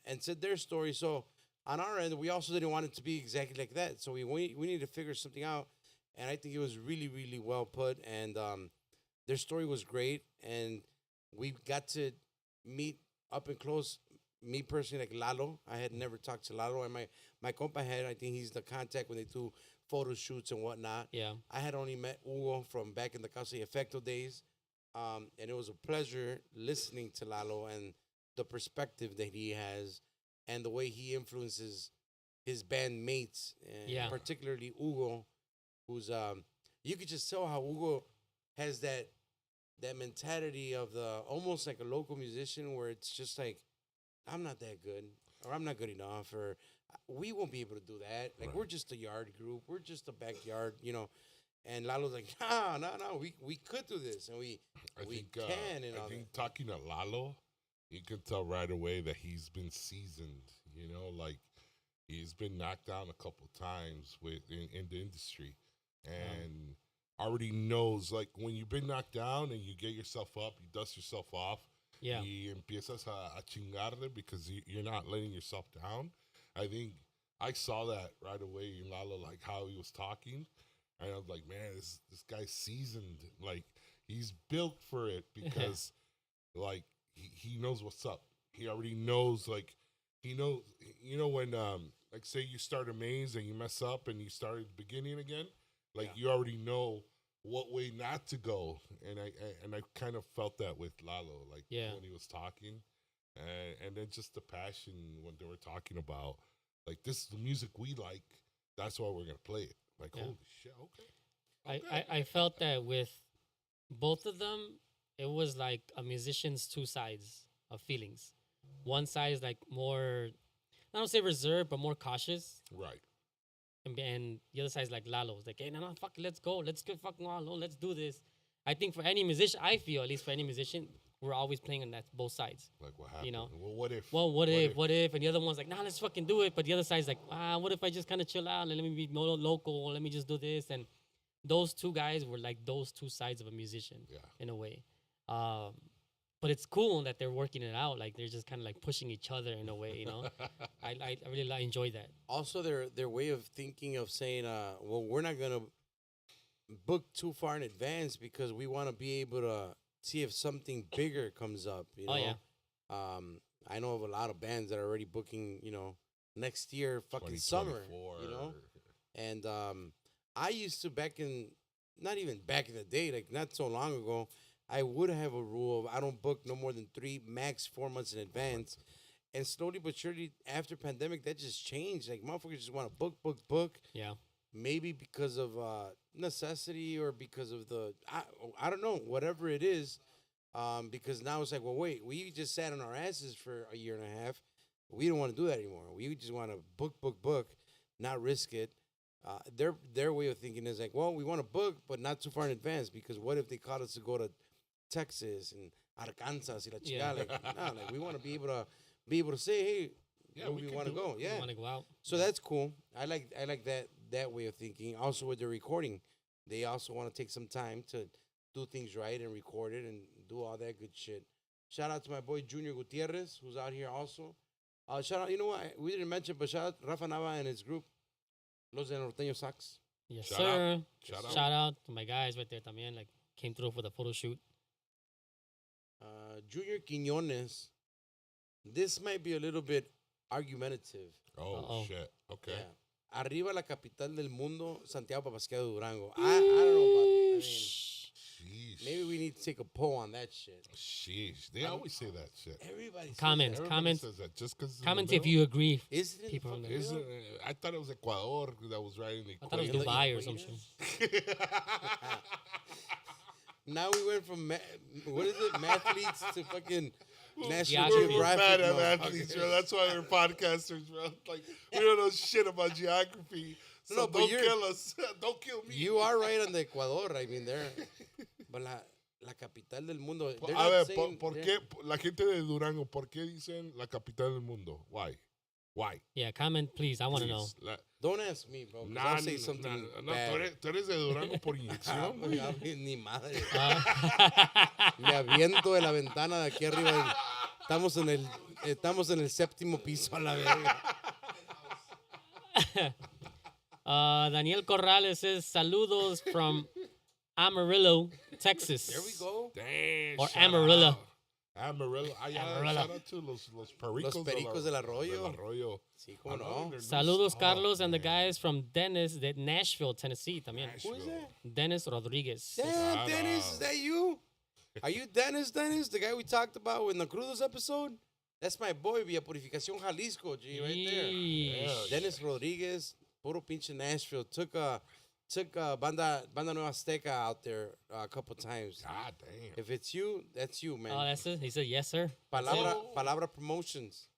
and said their story. So on our end, we also didn't want it to be exactly like that. So we needed to figure something out. And I think it was really, really well put. And their story was great. And we got to meet up and close, me personally, like Lalo. I had never talked to Lalo. And my compa had, I think he's the contact when they do photo shoots and whatnot. Yeah. I had only met Hugo from back in the Casa y Efecto days. And it was a pleasure listening to Lalo and the perspective that he has and the way he influences his bandmates, and particularly Hugo, who's you could just tell how Hugo has that mentality of the almost like a local musician where it's just like, I'm not that good, or I'm not good enough, or we won't be able to do that. Like, we're just a yard group, we're just a backyard, And Lalo's like, no, we could do this, and we can. And I think talking to Lalo, you can tell right away that he's been seasoned. Like he's been knocked down a couple times in the industry, and already knows, like, when you've been knocked down and you get yourself up, you dust yourself off. Yeah. Y empiezas a chingarle because you're not letting yourself down. I think I saw that right away in Lalo, like how he was talking. And I was like, man, this guy's seasoned. Like, he's built for it because, like, he knows what's up. He already knows, like, he knows, when, like, say you start a maze and you mess up and you start at the beginning again, like, you already know what way not to go. And I kind of felt that with Lalo, like, when he was talking. And then just the passion when they were talking about, like, this is the music we like. That's why we're going to play it. Like, holy shit, okay. I felt that with both of them, it was like a musician's two sides of feelings. One side is like more, I don't say reserved, but more cautious. Right. And the other side is like Lalo's like, hey, no, fuck, let's go. Let's get fucking Lalo. Let's do this. I think for any musician, I feel, at least for any musician, we're always playing on that both sides. Like, what happened? Well, what if? Well, what if? And the other one's like, nah, let's fucking do it. But the other side's like, what if I just kind of chill out and let me be more local? Let me just do this. And those two guys were like those two sides of a musician in a way. But it's cool that they're working it out. Like, they're just kind of like pushing each other in a way, I really enjoy that. Also, their way of thinking of saying, well, we're not going to book too far in advance because we want to be able to see if something bigger comes up, Oh, yeah. I know of a lot of bands that are already booking, next year, fucking summer, And I used to not even back in the day, like not so long ago, I would have a rule of I don't book no more than 3, max 4 months in advance. And slowly but surely after pandemic, that just changed. Like, motherfuckers just want to book. Yeah. Maybe because of necessity or because of I don't know, whatever it is. Because now it's like, well, wait, we just sat on our asses for a year and a half. We don't want to do that anymore. We just want to book, not risk it. Their way of thinking is like, well, we want to book, but not too far in advance because what if they call us to go to Texas and Arkansas y la chica? Like, no, like we want to be able to say, hey, we want to go. Yeah, We want to go out. So that's cool. I like that way of thinking. Also with the recording, they also want to take some time to do things right and record it and do all that good shit. Shout out to my boy Junior Gutierrez, who's out here also. Shout out, you know what? We didn't mention, but shout out Rafa Nava and his group, Los de Norteño Sax. Yes, Shout sir. out. Shout out to my guys right there también. Like, came through for the photo shoot. Junior Quiñones. This might be a little bit argumentative. Oh, shit. Okay. Yeah. Arriba la capital del mundo, Santiago Papasqueado Durango. I don't know about that. Sheesh. Maybe we need to take a poll on that shit. Sheesh. They always say that shit. Everybody Comments. says Everybody says that just because. Comment if you agree. that. Is it in People the in fucking the- middle? I thought it was Ecuador that was riding the I thought it was In the Dubai or equator? something. Now we went from what is it, mathletes to fucking National Geography. We're bad at Geographic. athletes, bro. That's why we're podcasters, bro. Like, we don't know shit about geography. So No, but don't you're- kill us. Don't kill me. You are right on the Ecuador. I mean, there. But la capital del mundo. They're A not ver, saying- ¿por they're- qué la gente de Durango, por qué dicen la capital del mundo? Why? Yeah, comment, please. I want to know. Please, Don't ask me, bro. 'Cause Nah, I'll say something no, bad. tú eres de Durango por inyección, güey. Ni madre. Uh, Me aviento de la ventana de aquí arriba. Estamos en el séptimo piso a la verga. Daniel Corrales says, saludos from Amarillo, Texas. There we go. Damn, Or shout Amarillo. out. Amarillo. Amarillo. Shout out to los pericos, Los pericos del arroyo. I Sí, cómo know no. their new Saludos, stuff, Carlos, and the man. guys from Dennis, de Nashville, Tennessee también. Who is that? Dennis Rodriguez. Damn, Shout Dennis, out. is that you? Are you Dennis, the guy we talked about in the Crudos episode? That's my boy, Via Purificación Jalisco, G, right there. Yeesh. Dennis Rodriguez, puro pinche Nashville. Took Banda Nueva Azteca out there a couple times. God damn. If it's you, that's you, man. Oh, that's it? He said, yes, sir. Palabra Promotions.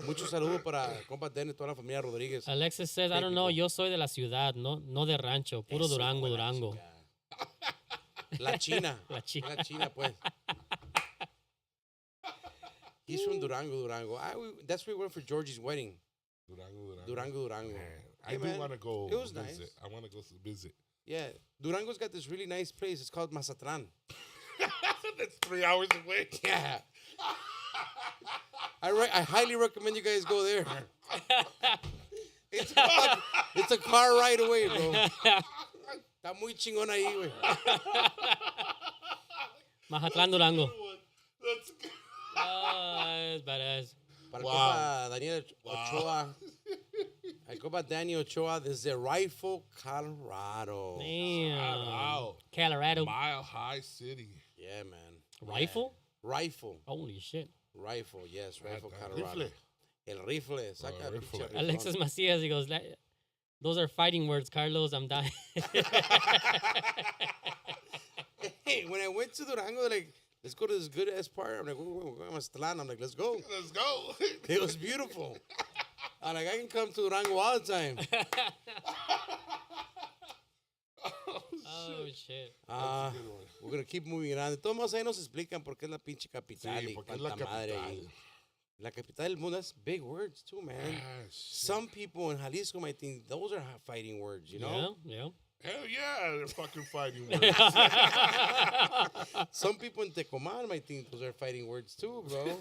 Muchos saludos para compa Dennis, toda la familia Rodríguez. Alexis says, I don't know, yo soy de la ciudad, no de rancho, puro Eso, Durango, pues, la Durango. chingada. La China. La China. La China, pues. He's from Durango. That's where we went for Georgie's wedding. Durango. Man, I Hey, do man, want to go it was visit. nice. I want to go visit. Yeah. Durango's got this really nice place. It's called Mazatlan. That's 3 hours away. Yeah. I highly recommend you guys go there. It's a car ride away, bro. Está muy chingón ahí, güey. Mazatlán, Durango. That's good. That's badass. Para el Wow. compa Daniel Ochoa. El compa Daniel Ochoa desde Rifle, Colorado. Damn. Wow. Colorado. Mile High City. Yeah, man. Rifle? Yeah. Rifle. Holy shit. Rifle, yes. Rifle, That Colorado. rifle. El rifle. Saca rifle. pinche rifle. Alexis Macias, he goes, those are fighting words, Carlos. I'm dying. Hey, when I went to Durango, they're like, let's go to this good ass part. I'm like, we're going to Mazatlan. I'm like, let's go. Let's go. It was beautiful. I'm like, I can come to Durango all the time. Oh, shit. We're going to keep moving on. De todos modos, ahí nos explican por qué es la pinche capital Sí, y porque es la cuánta madre. capital. Y la capital del mundo, that's big words too, man. Ah, shit. Some people in Jalisco might think those are fighting words, you know? Yeah. Hell yeah, they're fucking fighting words. Some people in Tecomán might think those are fighting words too, bro.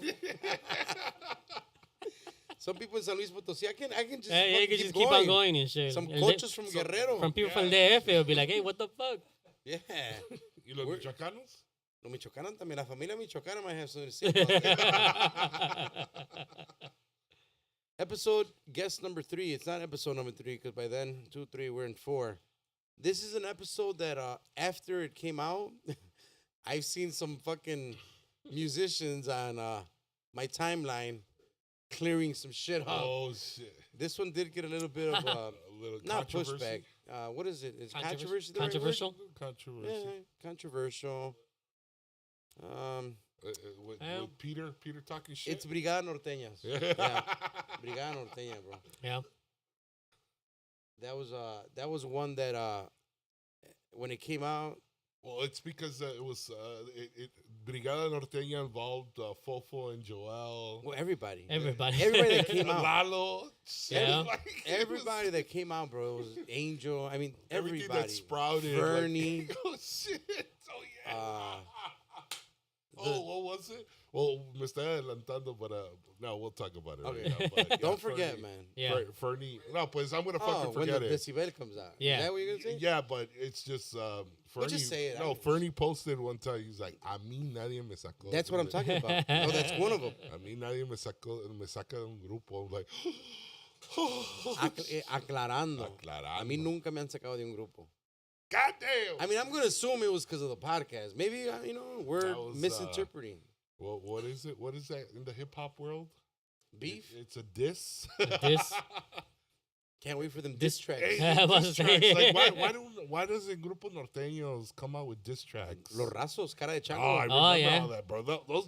Some people in San Luis Potosí, I can just, Hey, you can keep just keep on going and shit. Some And coaches from Guerrero. From people from DF, it'll be like, hey, what the fuck? Yeah. ¿Y los michoacanos? Los michoacanos también. La familia michoacana might have something to say about that. Episode guest number 3. It's not episode number 3 because by then, 2, 3, we're in 4. This is an episode that after it came out, I've seen some fucking musicians on my timeline clearing some shit up. Oh, shit. This one did get a little bit of A little not controversy. pushback. What is it? Is Controversy? controversy the right word? Controversial? Controversy. Yeah, controversial. with Peter talking shit. It's Brigada Norteñas. Yeah, Brigada Norteña, bro. Yeah. That was one that when it came out. Well, it's because it was Brigada Norteña involved Fofo and Joel. Well, everybody Everybody that came out. Lalo. Yeah. Everybody that came out, bro. It was Angel. I mean, Everything everybody. that sprouted. Bernie. Like, oh, shit. Oh, yeah. What was it? Well, me está adelantando, but no, we'll talk about it. Okay. Right now, but, Don't forget, Fernie, man. Yeah. Fernie. No, pues I'm going to fucking when forget the it. Decibel comes out. Yeah. Is that what you're going to say? Yeah, but it's just Fernie. just say it. No, Fernie posted one time. He's like, "A mí nadie me sacó." That's what I'm talking about. No, that's one of them. A mí nadie me saca de un grupo. I'm like, Aclarando. Aclarando. A mí nunca me han sacado de un grupo. God damn. I mean, I'm going to assume it was because of the podcast. Maybe, we're That was, misinterpreting. Well, what is it? What is that in the hip hop world? Beef? It's a diss. Diss. Can't wait for them diss tracks. I was Diss tracks. saying. Like, why does the Grupo Norteños come out with diss tracks? Los Rasos, cara de chango. Oh, I remember Oh, yeah. all that, bro.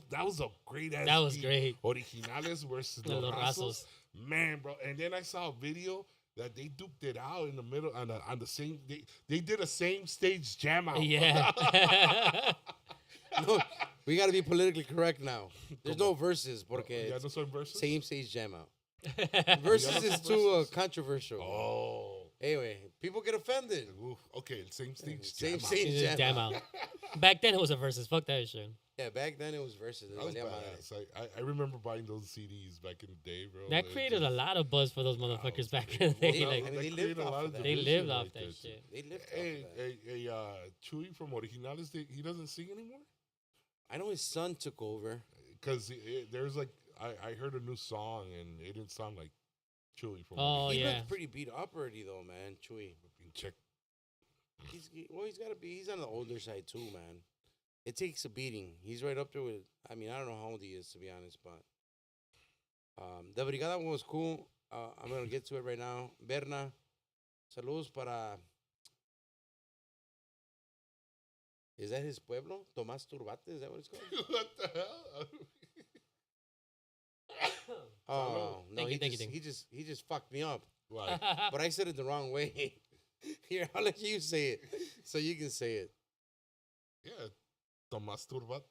That was a great ass. That was beat. great. Originales versus Los Los Rasos. Rasos. Man, bro. And then I saw a video that they duped it out in the middle on the same. They did a same stage jam out. Yeah. No, we got to be politically correct now. There's no verses porque Yeah, no son verses? same stage jam out. Verses is too controversial. Oh. Anyway, people get offended. Oof. Okay, same stage Same jam out. stage jam Damn out. out. Back then it was a versus. Fuck that shit. Yeah, back then it was verses. That was badass. I remember buying those CDs back in the day, bro. That created a lot of buzz for those motherfuckers back in the day. Yeah, Like, I mean, they created lived a lot off of of that. they division lived off right that there, shit. They lived Hey, off of that. Chuy from Originales, he doesn't sing anymore? I know his son took over. Because there's like, I heard a new song and it didn't sound like Chuy from Oh, He yeah. looks pretty beat up already, though, man. Chewy. Check. He's got to be. He's on the older side too, man. It takes a beating. He's right up there with. I mean, I don't know how old he is, to be honest, but the Brigada one was cool. I'm gonna get to it right now. Berna, saludos para. Is that his pueblo? Tomás Turbate? Is that what it's called? What the hell? Oh no, Thank you. he just fucked me up. Why? But I said it the wrong way. Here, I'll let you say it, so you can say it. Yeah. Tomás Turbate.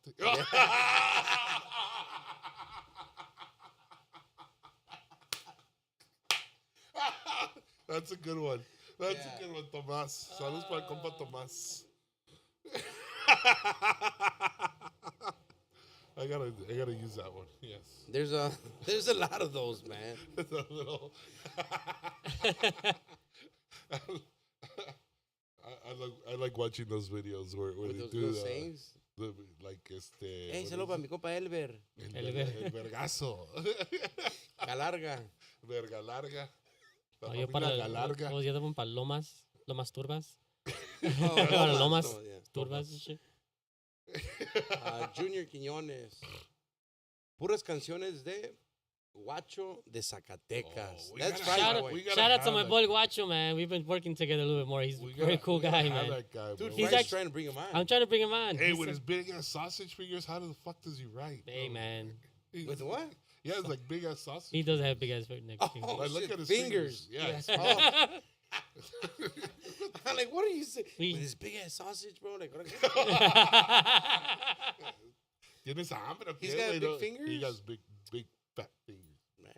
That's a good one. That's a good one, Tomás. Saludos para el compa Tomás. I gotta use that one. Yes. There's a lot of those, man. It's a little. I like watching those videos where With they those do little sayings. like Hey, what saludo is para it? mi compa Elber. El vergazo. Galarga. Verga larga. La Yo familia para Galarga. los días para Lomas Turbas. Oh, Para Lomas no, yeah. Turbas and shit. Junior Quiñones. Puras canciones de Guacho de Zacatecas. Oh, we That's gotta right, Shout out, boy. we gotta shout out to have my that boy guy. Guacho, man. We've been working together a little bit more. He's We a very gotta- cool we gotta guy, have man. that guy, Dude, bro. He's Frank's actually- trying to bring him on. I'm trying to bring him on. Hey, He's with a- his big ass sausage fingers, how the fuck does he write? Hey, bro? man. With what? He has like big ass sausage. He does have big ass fingers. Oh, Like, look shit, at his fingers. fingers. Yes. Oh. I'm like, what are you saying? We- With his big ass sausage, bro? Like, what Tienes hambre, He's ¿qué, got güey? big No, fingers? He has big fat fingers. man.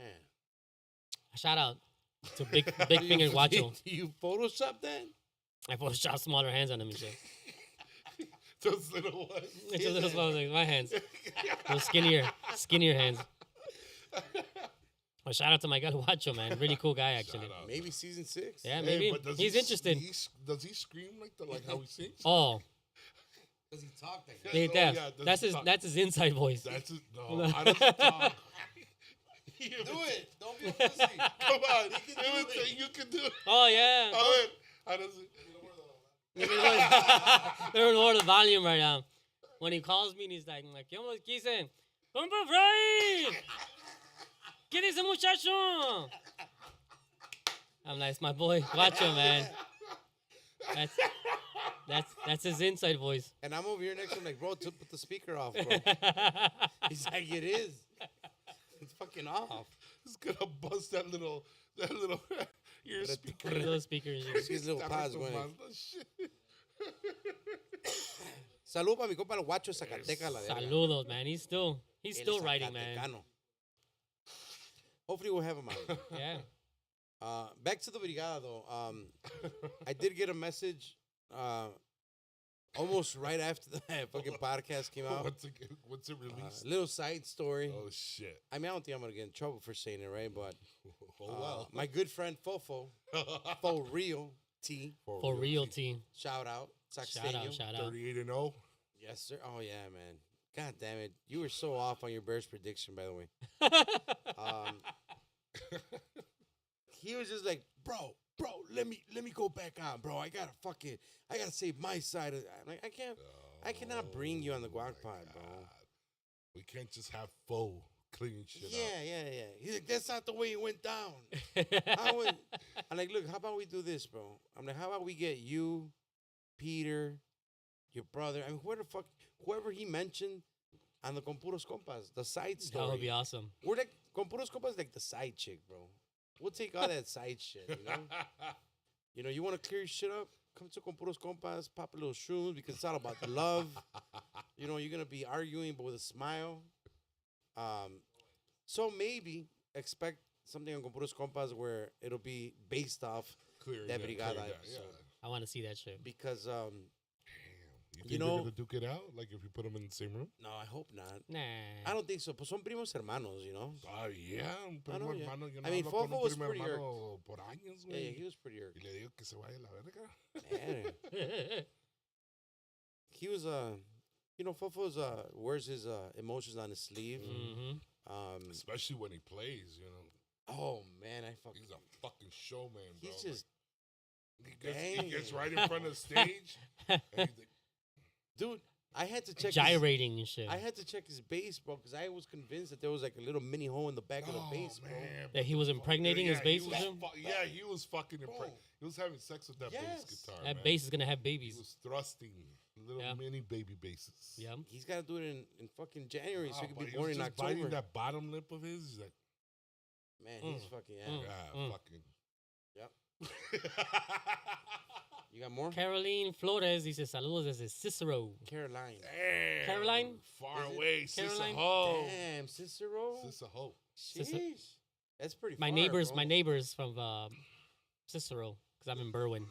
Shout out to big finger Guacho. Do you Photoshop that? I photoshopped smaller hands on him and shit. Those little ones. It's just little small like my hands. Those skinnier hands. Well, shout out to my guy Guacho, man. Really cool guy, actually. Shout out. Maybe season 6. Yeah, Hey, maybe. but does He's he- interested. Does he scream like how he sings? Oh, Does he talk like that? hey, Oh, Def, yeah, does that's he his talk? that's his inside voice. That's it. No, I don't talk. Do it. Don't be a pussy. Come on. He can do it. You can do it. Oh yeah. A ver. How does it? They're lower the volume right now. When he calls me and he's like, ¿qué onda, quise? ¡Compa Fry! ¿Qué dice muchacho? I'm like, it's my boy Guacho, man. That's his inside voice. And I'm over here next to him like, bro, put the speaker off, bro. He's like, it is. It's fucking off. It's gonna bust that little ear speaker. Little speaker and Just shit. his little pads going. Shit. Salud para mi compa el guacho Zacatecas, la verga. Saludos, man. He's still El writing, man. Zacatecano. Hopefully we'll have him out. Yeah. Back to the brigada though. I did get a message almost right after the fucking podcast came out. What's it released? Little side story. Oh shit. I mean, I don't think I'm gonna get in trouble for saying it, right? But well. my good friend Fofo, for real T, For real, team. shout out, Shout out, shout out. 38-0. yes sir. Oh yeah, man. God damn it, you were so off on your Bears prediction, by the way. He was just like, bro, let me go back on, bro. I gotta save my side of. I'm like, I cannot bring you on the guac pod, bro. We can't just have faux cleaning shit up. Yeah. He's like, that's not the way it went down. I'm like, look, how about we do this, bro? I'm like, how about we get you, Peter, your brother, I mean, whoever he mentioned on the Con Puros Compas, the side story. That would be awesome. We're like, Con Puros Compas like the side chick, bro. We'll take all that side shit, you know? You know, you want to clear your shit up? Come to Con Puros Compas, pop a little shrooms because it's all about the love. You know, you're going to be arguing, but with a smile. So maybe expect something on Con Puros Compas where it'll be based off Clearing that that, Brigada clearing that, episode. I want to see that shit. Because, Damn. You think know- they're gonna duke it out? Like if you put them in the same room? no, I hope not. Nah. I don't think so. Pues son primos hermanos, you know? Yeah, un primo yeah. hermano. Yo I mean, no hablo con Fofo un was primo pretty hermano por años, Yeah, güey. he was pretty irked. Y le digo que se vaya a la verga. Man. He was, you know, Fofo's, wears his emotions on his sleeve. Mm-hmm. Especially when he plays, you know. Oh, man, He's a fucking showman, bro. he's just, He gets right in front of the stage. And he's like, dude, I had to check Gyrating and shit. I had to check his bass, bro, because I was convinced that there was like a little mini hole in the back of the bass, bro. man. That he was impregnating his bass with him? Yeah, he was fucking impregnated. He was having sex with that bass Yes. guitar, That man. bass is going to have He babies. was thrusting little Yeah. mini baby basses. Yeah. He's got to do it in fucking January so he Wow, can but be born was in just biting October. that bottom lip of his. He's like, Man, he's fucking, fucking. Yep. You got more? Caroline Flores dice saludos desde Cicero. Caroline. Damn. Caroline? Far Is it away. Caroline? Sister-ho. Damn, Cicero. Sister-ho. Sheesh. That's pretty My far, neighbors, bro. my neighbors from Cicero, because I'm in Berwyn.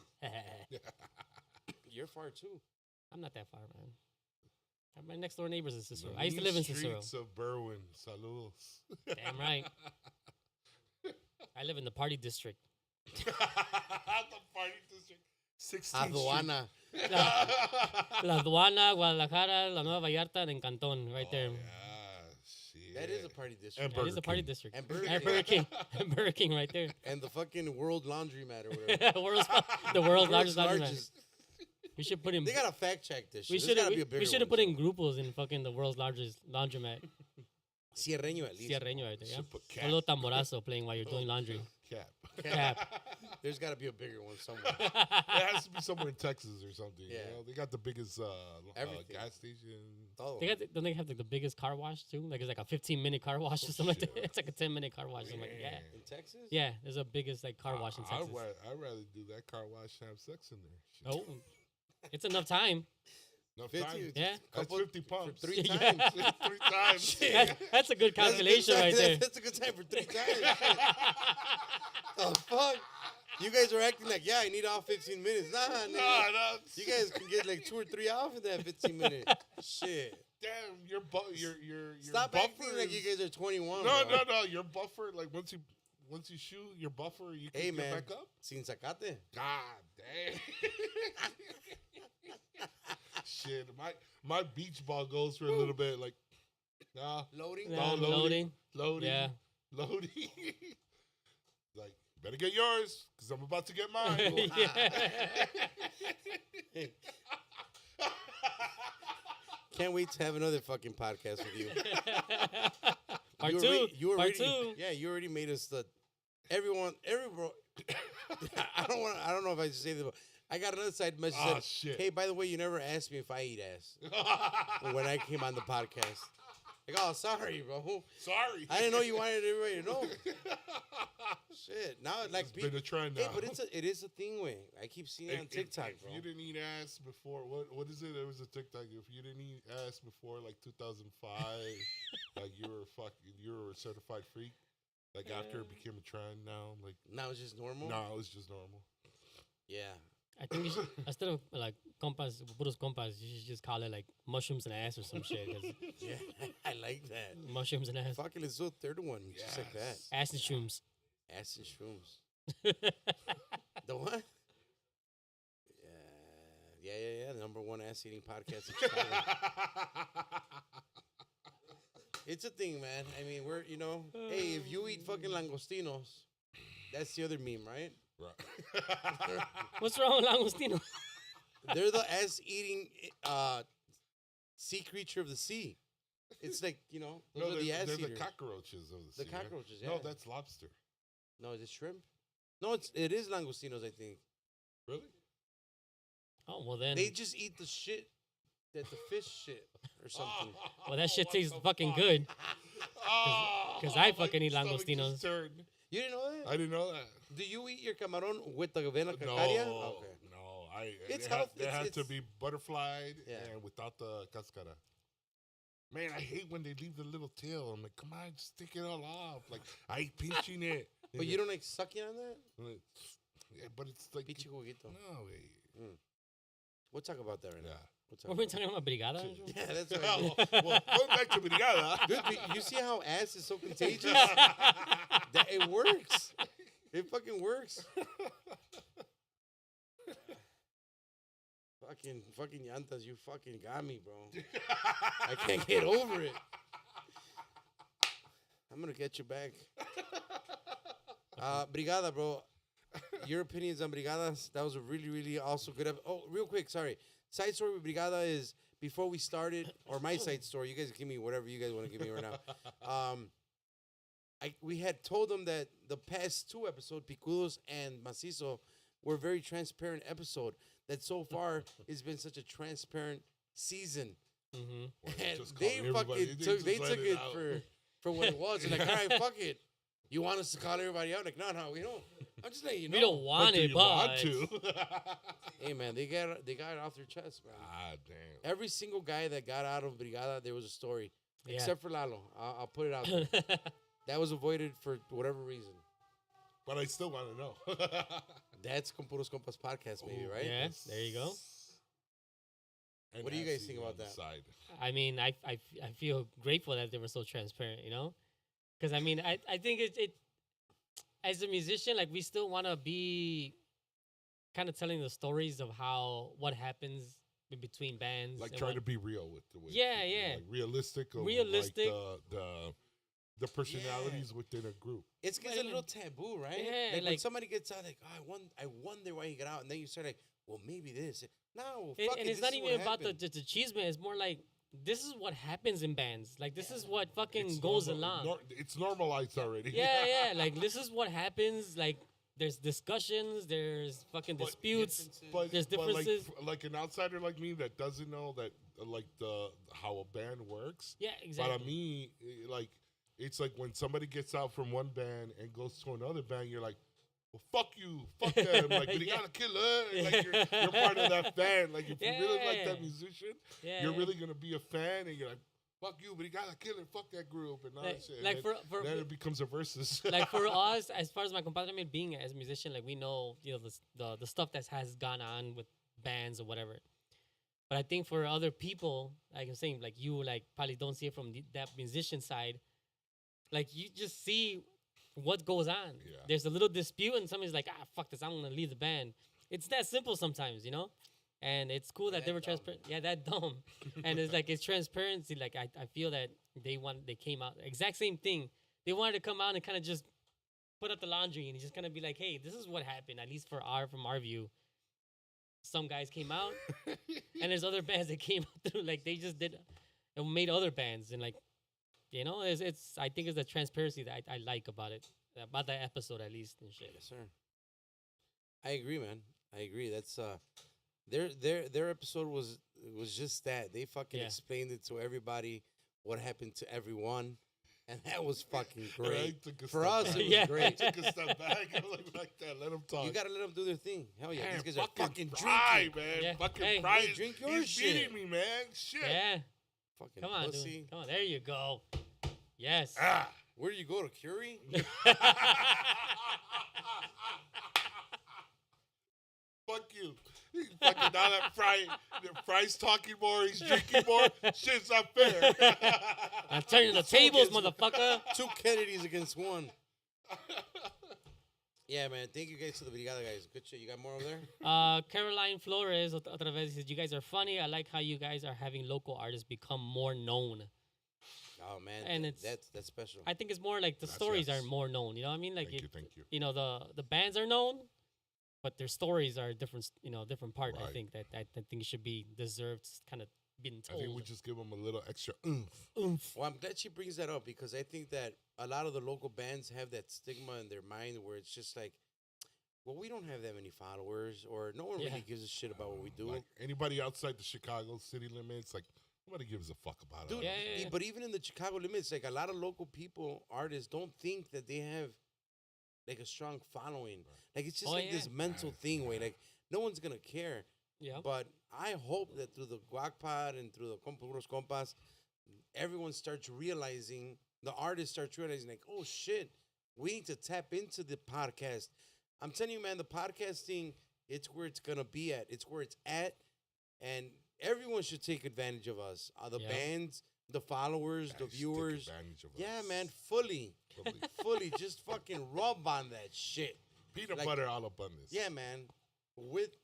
You're far too. I'm not that far, man. My next door neighbors in Cicero. I used to live in Cicero. Streets of Berwyn. Saludos. Damn right. I live in the party district. The party district. 16th Aduana. La Aduana, Guadalajara, La Nueva Vallarta, and Canton, right there. Yeah, shit. That is a party district. And That is Burger the party King. district. And Burger And King. Burger King. And Burger King right there. And the fucking World Laundromat or whatever. The world's World's largest laundromat. We should put in. They gotta fact check this shit. We There's should gotta be a bigger we should have one, put in grupos in fucking the world's largest laundromat. Cierreño at least. Cierreño right there. Yeah? Should put A little tamborazo playing while you're Oh, doing laundry. Cap. Cap. There's gotta be a bigger one somewhere. It has to be somewhere in Texas or something. Yeah. You know? They got the biggest Everything. gas station. Oh. Don't they have like the biggest car wash too? Like it's like a 15-minute car wash or something like that. It's like a 10-minute car wash. I'm like, yeah. In Texas? Yeah, there's a biggest like car wash in Texas. I'd rather do that car wash and have sex in there. Shit. Oh, it's enough time. Enough 50, time. Yeah. That's 50 pumps. 3 Yeah. times. 3 times. That's a good calculation right there. That's a good time for 3 times. The fuck? You guys are acting like, yeah, I need all 15 minutes. Nah, nigga. No. You guys can get like 2 or 3 off in that 15 minutes. Shit. Damn, your Stop buffer acting like you is- guys are 21. No, bro. no. Your buffer, like once you shoot your buffer, you can Hey, get man. back up. Sin sacate. God damn. Shit, my beach ball goes for a little bit like, nah, Loading. Yeah, loading. Yeah. Loading. Like, better get yours, because I'm about to get mine. Can't wait to have another fucking podcast with you. Part You two. already- you Part already- two. Yeah, you already made us the every bro. I don't know if I should say this, but I got another side message. Oh, Said, shit. hey, by the way, you never asked me if I eat ass when I came on the podcast. Like, oh, sorry, bro. Sorry. I didn't know you wanted everybody to know. Shit. Now, like, It's been a trend now. Hey, but it is a thing, way. I keep seeing it on TikTok, if bro. you didn't eat ass before, what is it? There was a TikTok. If you didn't eat ass before like 2005, like you were a certified freak. Like after it became a trend now, like Now it's just normal? no, it's just normal. Yeah. I think you should, instead of like compas, puros compas, you should just call it like mushrooms and ass or some shit. 'Cause Yeah. I like that. mushrooms and ass. Fucking, let's do a third one. Just like that. Yes. Ass and shrooms. Ass and shrooms. The what? Yeah. The number one ass eating podcast in Chicago. It's a thing, man. I mean, hey, if you eat fucking langostinos, that's the other meme, right? Right. What's wrong with langostino? They're the ass eating sea creature of the sea. It's like, those are the ass they're eaters. the cockroaches of the sea. The cockroaches, right? yeah. No, that's lobster. No, is it shrimp? No, it is langostinos, I think. Really? Oh, well then. They just eat the shit that the fish shit or something. Well, that shit What tastes the fucking fuck? good. Oh, 'Cause I my fucking eat stomach langostinos. just turned. You didn't know that? I didn't know that. Do you eat your camarón with the vena No, cacaria? Okay. no. It's it had, healthy. it had to It's- be butterflied Yeah. and without the cascara. Man, I hate when they leave the little tail. I'm like, come on, just take it all off. Like, I hate pinching it. But you don't like sucking on that? Yeah, but it's like Pichi juguito. no way. We'll talk about that right Yeah. now. We'll talk Were we about talking about brigada? that. Yeah, that's right. well, going back to Brigada. Dude, you see how ass is so contagious? That it works. It fucking works. fucking llantas, you fucking got me, bro. I can't get over it. I'm gonna get you back. Brigada, bro. Your opinions on Brigadas? That was a really, really also good Oh, real quick, sorry. Side story with Brigada is before we started, or my side story. You guys give me whatever you guys want to give me right now. We had told them that the past two episodes, Picudos and Macizo, were very transparent episode. That so far has been such a transparent season. Mm-hmm. And Just they calling everybody. fucking They took just they let took it it out. for what it was. And like, all right, fuck it. You want us to call everybody out? Like, no, we don't. I'm just letting you know. We don't want do it, you but want to? Hey man, they got it off their chest, man. Ah, damn. Every single guy that got out of Brigada, there was a story. Yeah. Except for Lalo. I'll put it out there. That was avoided for whatever reason. But I still want to know. That's Con Puros Compas podcast, maybe, right? Yeah, there you go. And What do you guys Nancy think about on the that? Side. I mean, I feel grateful that they were so transparent, because I mean, I think it as a musician, like we still want to be kind of telling the stories of what happens in between bands, Like and trying what- to be real with the way. Yeah, yeah. Like realistic. Of Realistic. Like the personalities within a group. It's because But it's a little taboo, right? Yeah, like when like- somebody gets out, like, oh, I wonder why he got out, and then you start like, well, maybe this. No, and, fuck and it, it's this not is even what about the happened. achievement. It's more like this is what happens in bands. Like this is what fucking It's goes normal- along. it's normalized already. Yeah. Like this is what happens. Like there's discussions, there's fucking But- disputes. But, There's but differences. like an outsider like me that doesn't know that like how a band works. Yeah, exactly. But me, like it's like when somebody gets out from one band and goes to another band, you're like, well, fuck you, fuck them. Like, but you Yeah. gotta kill her. Like, you're part of that band. Like, if you really like Yeah. that musician, Yeah, you're yeah. really gonna be a fan, and you're like, fuck you, but you gotta kill her. Fuck that group and all Like- that shit. like And for- then it becomes a versus. Like for us, as far as my compadre, I mean, being as a musician, like we know, the stuff that has gone on with bands or whatever. But I think for other people, like I'm saying, like you, like probably don't see it from that musician side. Like you just see what goes on. Yeah. There's a little dispute, and somebody's like, fuck this, I'm gonna leave the band. It's that simple sometimes, And it's cool that they were transparent. Yeah, that dumb. And it's like it's transparency. Like I feel that they came out exact same thing. They wanted to come out and kind of just put up the laundry and just kind of be like, hey, this is what happened. At least from our view, some guys came out, and there's other bands that came out through. Like they just did and made other bands, and like it's I think it's the transparency that I like about it, about that episode at least and shit. Yes, sir. I agree, man. I agree. That's their episode was just that. They fucking Yeah. explained it to everybody what happened to everyone, and that was fucking And I great. took a For step us, back. it was Yeah. great. Took a step back. I was like that. Let them talk. You gotta let them do their thing. Hell yeah, Man, these guys are fucking Fry, drinking. man. Yeah. Fucking Hey, Fry. hey, is- drink your he's shit. beating me, man. Shit. Yeah. Fucking Come on, pussy. dude. Come on. There you go. Yes. Ah. Where do you go to Curie? Fuck you. Fucking now that Fry's talking more, he's drinking more. Shit's not fair. I'm turning the tables, motherfucker. 2 Kennedys against 1. Yeah, man. Thank you guys to the Brigada guys. Good shit. You got more over there? Caroline Flores otra vez says, you guys are funny. I like how you guys are having local artists become more known. Oh man, And that's special. I think it's more like the That's stories yes. are more known. You know what I mean? Like Thank you. You know, the bands are known, but their stories are different. You know, different part. I Right. think I think it should be deserved, kind of being I told. think we just give them a little extra Oomph. Well, I'm glad she brings that up because I think that a lot of the local bands have that stigma in their mind where it's just like, well, we don't have that many followers, or no one Yeah. really gives a shit about what we do. Like anybody outside the Chicago city limits, like nobody gives a fuck about Dude, it. Yeah. but even in the Chicago limits, like a lot of local people, artists, don't think that they have like a strong following. Like it's just Oh, like this yeah. mental thing where like no one's gonna care. Yeah. But I hope that through the Guac Pod and through the Puros Compas, everyone starts realizing, the artist starts realizing, like, oh shit, we need to tap into the podcast. I'm telling you, man, the podcasting, it's where it's gonna be at. It's where it's at, and everyone should take advantage of us. The Yeah. bands, the followers, the Guys, take viewers. advantage of Yeah, us. man, fully, Totally. fully, just fucking rub on that shit. Peanut Like- butter all up on this. Yeah, man, with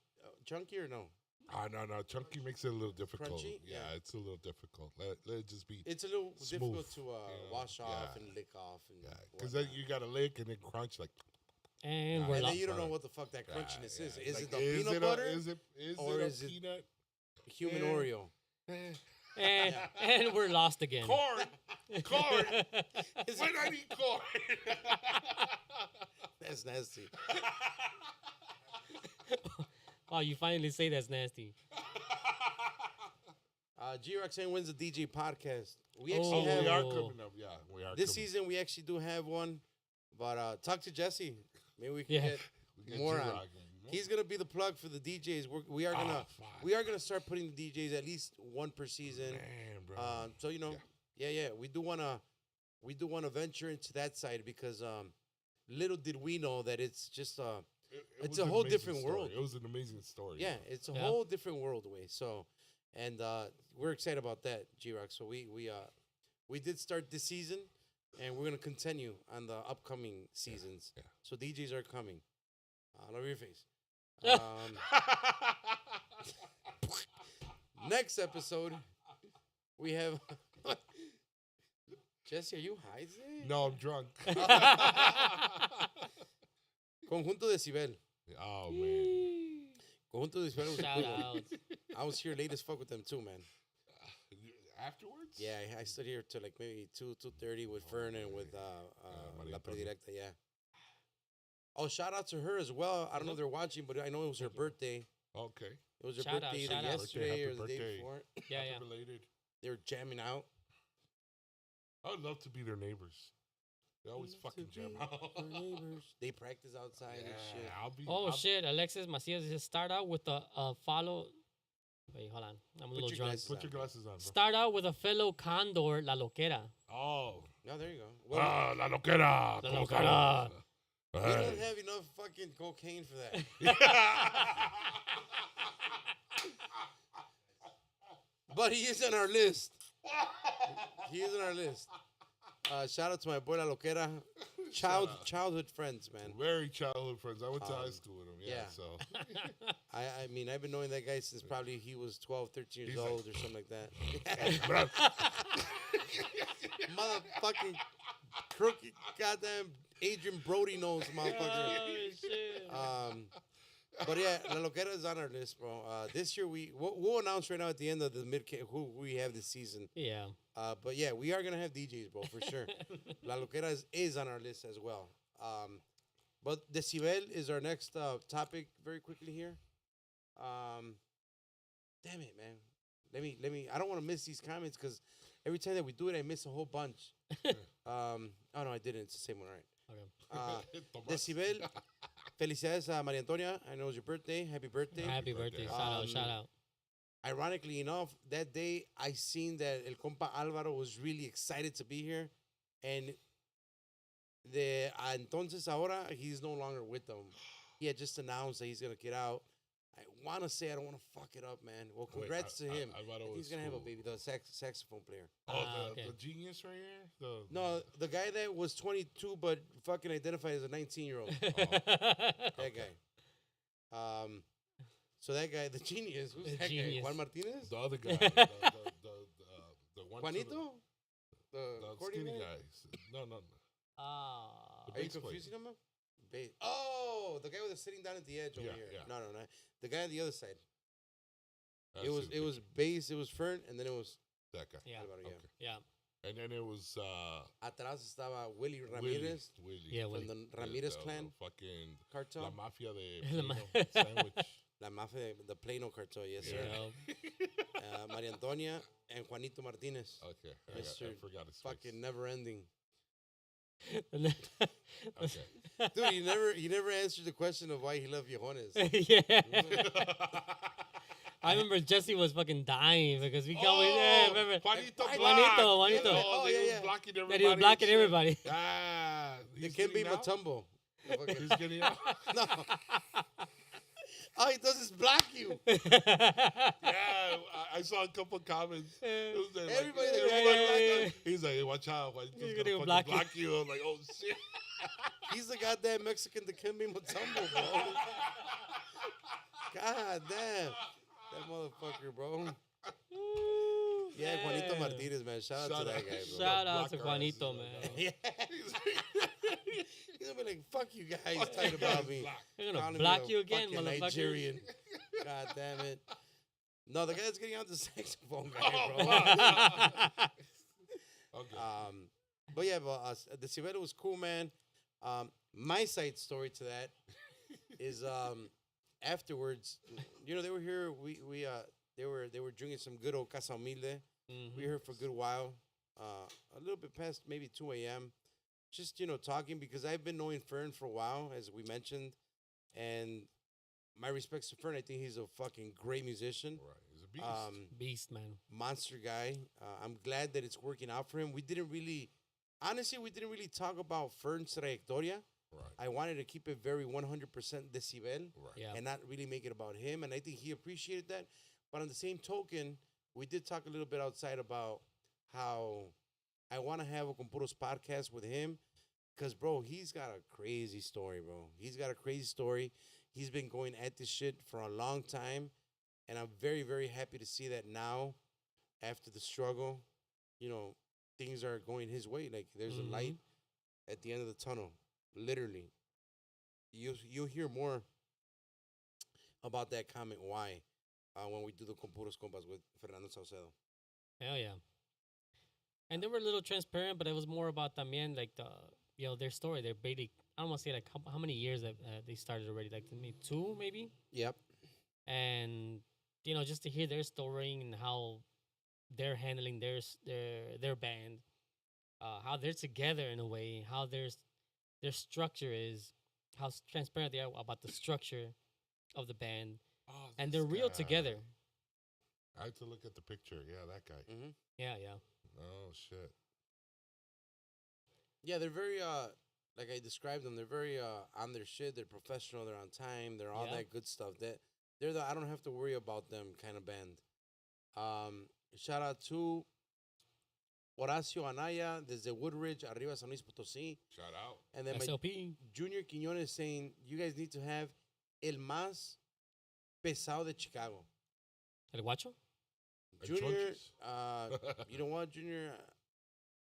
chunky or no? No. Chunky makes it a little difficult. Crunchy? Yeah, Yeah. it's a little difficult. Let it just be. It's a little difficult Smooth, to you know, wash off yeah. and lick off. And Yeah, because then whatnot. you got to lick and then crunch like. And Yeah. we're And lost. then you don't know Butter. what the fuck that crunchiness is. Is Like, it the peanut butter? Is it or a is it- peanut? Human Yeah. Oreo. And we're lost again. Corn. Corn. Is When it- I eat corn. That's nasty. Oh, you finally say that's nasty. G-Roxanne wins the DJ podcast. We Oh, actually Oh, have we are Oh. coming up. Yeah, we are. this coming. season. We actually do have one, but talk to Jesse. Maybe we can Yeah. get We get more G-Rock, on. you know? He's gonna be the plug for the DJs. We are gonna fuck. we are gonna start putting the DJs at least one per season. Man, bro. So you know, yeah, we do wanna venture into that side because little did we know that it's just it's was a an whole amazing different story. world. It was an amazing story. yeah, it's a Yeah. whole different world away. So, and we're excited about that, G-Rock. So we did start this season, and we're gonna continue on the upcoming seasons. yeah. So DJs are coming. All over your face. Next episode, we have Jesse. Are you high today? No, I'm drunk. Conjunto Decibel. Oh man. Conjunto Decibel was Shout cool. out. I was here late as fuck with them too, man. Afterwards? Yeah, I stood here till like maybe 2:30 with Fern and with Maria La Antonia. Predilecta, yeah. Oh, shout out to her as well. I don't know if they're watching, but I know it was her birthday. Okay. It was her Shout out, birthday shout either out. yesterday Happy or the day birthday. before. Yeah, Happy yeah. Belated. They were jamming out. I would love to be their neighbors. They always fucking jam out. Her neighbors. They practice outside and shit. I'll be. Oh I'll, shit, Alexis Macias says start out with a follow. Wait, hold on. I'm a Put little your drunk. glasses Put your glasses on, bro. Start out with a fellow condor, La Loquera. Oh. No, there you go. Well, Ah, la loquera. La como loquera. we Hey. don't have enough fucking cocaine for that. But he is on our list. He is on our list. Shout out to my boy La Loquera. Childhood friends, man. Very childhood friends. I went to high school with him. Yeah. yeah. So I mean, I've been knowing that guy since probably he was 12, 13 years He's like- old or something like that. Bro, Motherfucking crooked, goddamn Adrian Brody knows, motherfucker. shit. But yeah, La Loquera is on our list, bro. This year we'll announce right now at the end of the who we have this season. Yeah. But yeah, we are gonna have DJs, bro, for sure. La Loquera is on our list as well. But Decibel is our next topic. Very quickly here. Damn it, man. Let me. I don't want to miss these comments because every time that we do it, I miss a whole bunch. Oh no, I didn't. It's the same one, right? Okay. Decibel. Felicidades a Maria Antonia. I know it's your birthday. Happy birthday. Happy birthday. Shout out. Ironically enough, that day I seen that El Compa Alvaro was really excited to be here, and entonces ahora he's no longer with them. He had just announced that he's gonna get out. I want to say I don't want to fuck it up, man. Well, congrats to him. He's gonna have a baby, the saxophone player. The genius right here. No, the guy that was 22 but fucking identified as a 19-year-old. That guy. So that guy, the genius, who's that guy? Juan Martinez? The other guy. the one. Juanito? The skinny man? guy. No. Ah. Are you confusing him? Oh, the guy with the sitting down at the edge over here. Yeah. No. The guy on the other side. That's It was bass, it was Fern, and then it was that guy. Yeah. Alvaro, Okay. Yeah. And then it was Atrás estaba Willie Ramirez Willie. Yeah, from Willie. the Ramirez The clan fucking cartel. La Mafia de La Plano sandwich. La Mafia, the Plano cartel, yes, sir. Yeah. Maria Antonia and Juanito Martinez. Okay. Mr. I forgot his Fucking face. never ending. Okay. Dude, he never answered the question of why he left Viejones. Yeah. I remember Jesse was fucking dying because we always remember Juanito. Juanito. Oh, yeah, yeah. Blocking everybody. That he was blocking and shit. everybody. It can be Matumbo. He's getting out. No. All he does is block you. Yeah, I saw a couple comments. It was like, Everybody like, that he's like, hey, watch out. Juanito's He's gonna gonna fucking block you. I'm like, oh, shit. He's the goddamn Mexican that can be Matumbo, bro. God damn. That motherfucker, bro. Yeah, Juanito Martinez, man. Shout out to that guy, bro. Shout out to Block Juanito, us. man. Yeah. He's gonna be like, fuck you guys talking about me. They're gonna Calling me block a you again, fucking motherfucker. Nigerian. God damn it. No, the guy that's getting out the saxophone guy, bro. Okay. But yeah, the Cibeta was cool, man. My side story to that is afterwards, you know, they were here. They were drinking some good old Casa Humilde. We were here for a good while, a little bit past maybe 2 a.m. Just, you know, talking because I've been knowing Fern for a while, as we mentioned, and my respects to Fern. I think he's a fucking great musician. Right. He's a beast. Beast, man. Monster guy. I'm glad that it's working out for him. We didn't really talk about Fern's trayectoria. Right. I wanted to keep it very 100% Decibel Right. Yeah. and not really make it about him. And I think he appreciated that. But on the same token, we did talk a little bit outside about how I want to have a Compuros podcast with him. Because, bro, he's got a crazy story, bro. He's got a crazy story. He's been going at this shit for a long time. And I'm very, very happy to see that now, after the struggle, you know, things are going his way. Like, there's a light at the end of the tunnel, literally. You'll hear more about that comment, why, when we do the Compuros Compas with Fernando Saucedo. Hell yeah. And they were a little transparent, but it was more about también, like, their story. They're basically, I don't want to say, like, how many years they started already? Like, maybe 2, maybe? Yep. And, you know, just to hear their story and how they're handling their band, how they're together in a way, how their structure is, how transparent they are about the structure of the band, and they're real together. I had to look at the picture. Yeah, that guy. Mm-hmm. Yeah. Oh, shit. Yeah, they're very, like I described them, they're very on their shit. They're professional. They're on time. They're all that good stuff. They're the I don't have to worry about them kind of band. Shout out to Horacio Anaya desde Woodridge, arriba San Luis Potosí. Shout out. And then SLP. my Junior Quiñones saying, you guys need to have El Más Pesado de Chicago. El Guacho? Junior, you know what, Junior?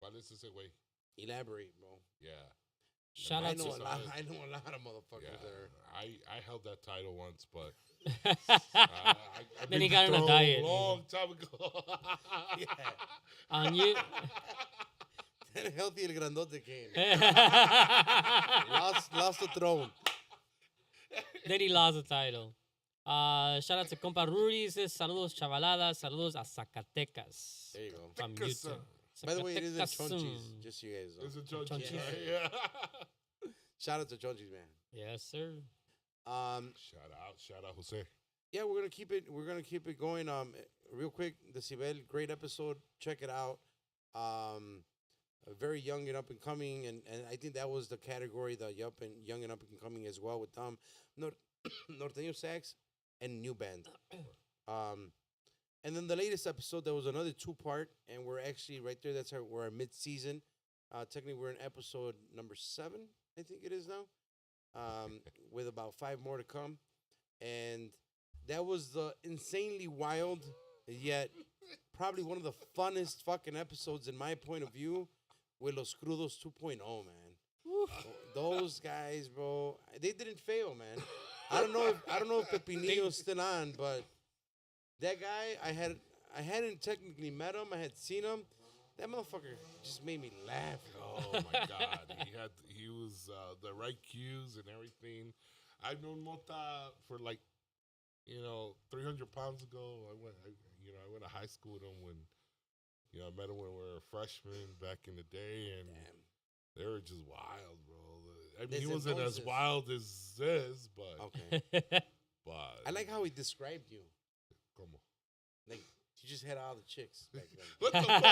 ¿Cuál es ese güey? Elaborate, bro. Yeah. Shout I out know to... I know a lot of motherfuckers Yeah. there. I held that title once, but I've Then been he got on a dethroned diet. a long time ago. Yeah. On you... Tan healthy el grandote came. Lost the throne. Then he lost the title. Shout out to Compa Rudy. Says, saludos chavaladas. Saludos a Zacatecas. There you go. From Zacatecas. YouTube. By the way, it is in Zacatecas. Chonchis. Just so you guys know. It's a joke. Chonchis. Yeah. Shout out to Chonchis, man. Yes, sir. Shout out, Jose. Yeah, we're gonna keep it going. Real quick, the Decibel, great episode. Check it out. Very young and up and coming, and I think that was the category, the young and up and coming as well with Norteño Sax and new band. And then the latest episode, there was another 2-part, and we're actually right there. We're our mid-season. Technically, we're in episode number 7, I think it is now, with about 5 more to come. And that was the insanely wild, yet probably one of the funnest fucking episodes in my point of view with Los Crudos 2.0, man. Those guys, bro, they didn't fail, man. I don't know if Pepinillo's still on, but that guy, I hadn't technically met him. I had seen him. That motherfucker just made me laugh. Oh my God, he was the right cues and everything. I've known Mota for 300 pounds ago. I went to high school with him when, I met him when we were freshmen back in the day, and they were just wild, bro. I mean, he wasn't as wild as this, but okay. But I like how he described you. Como? Like you just had all the chicks back then. What the fuck?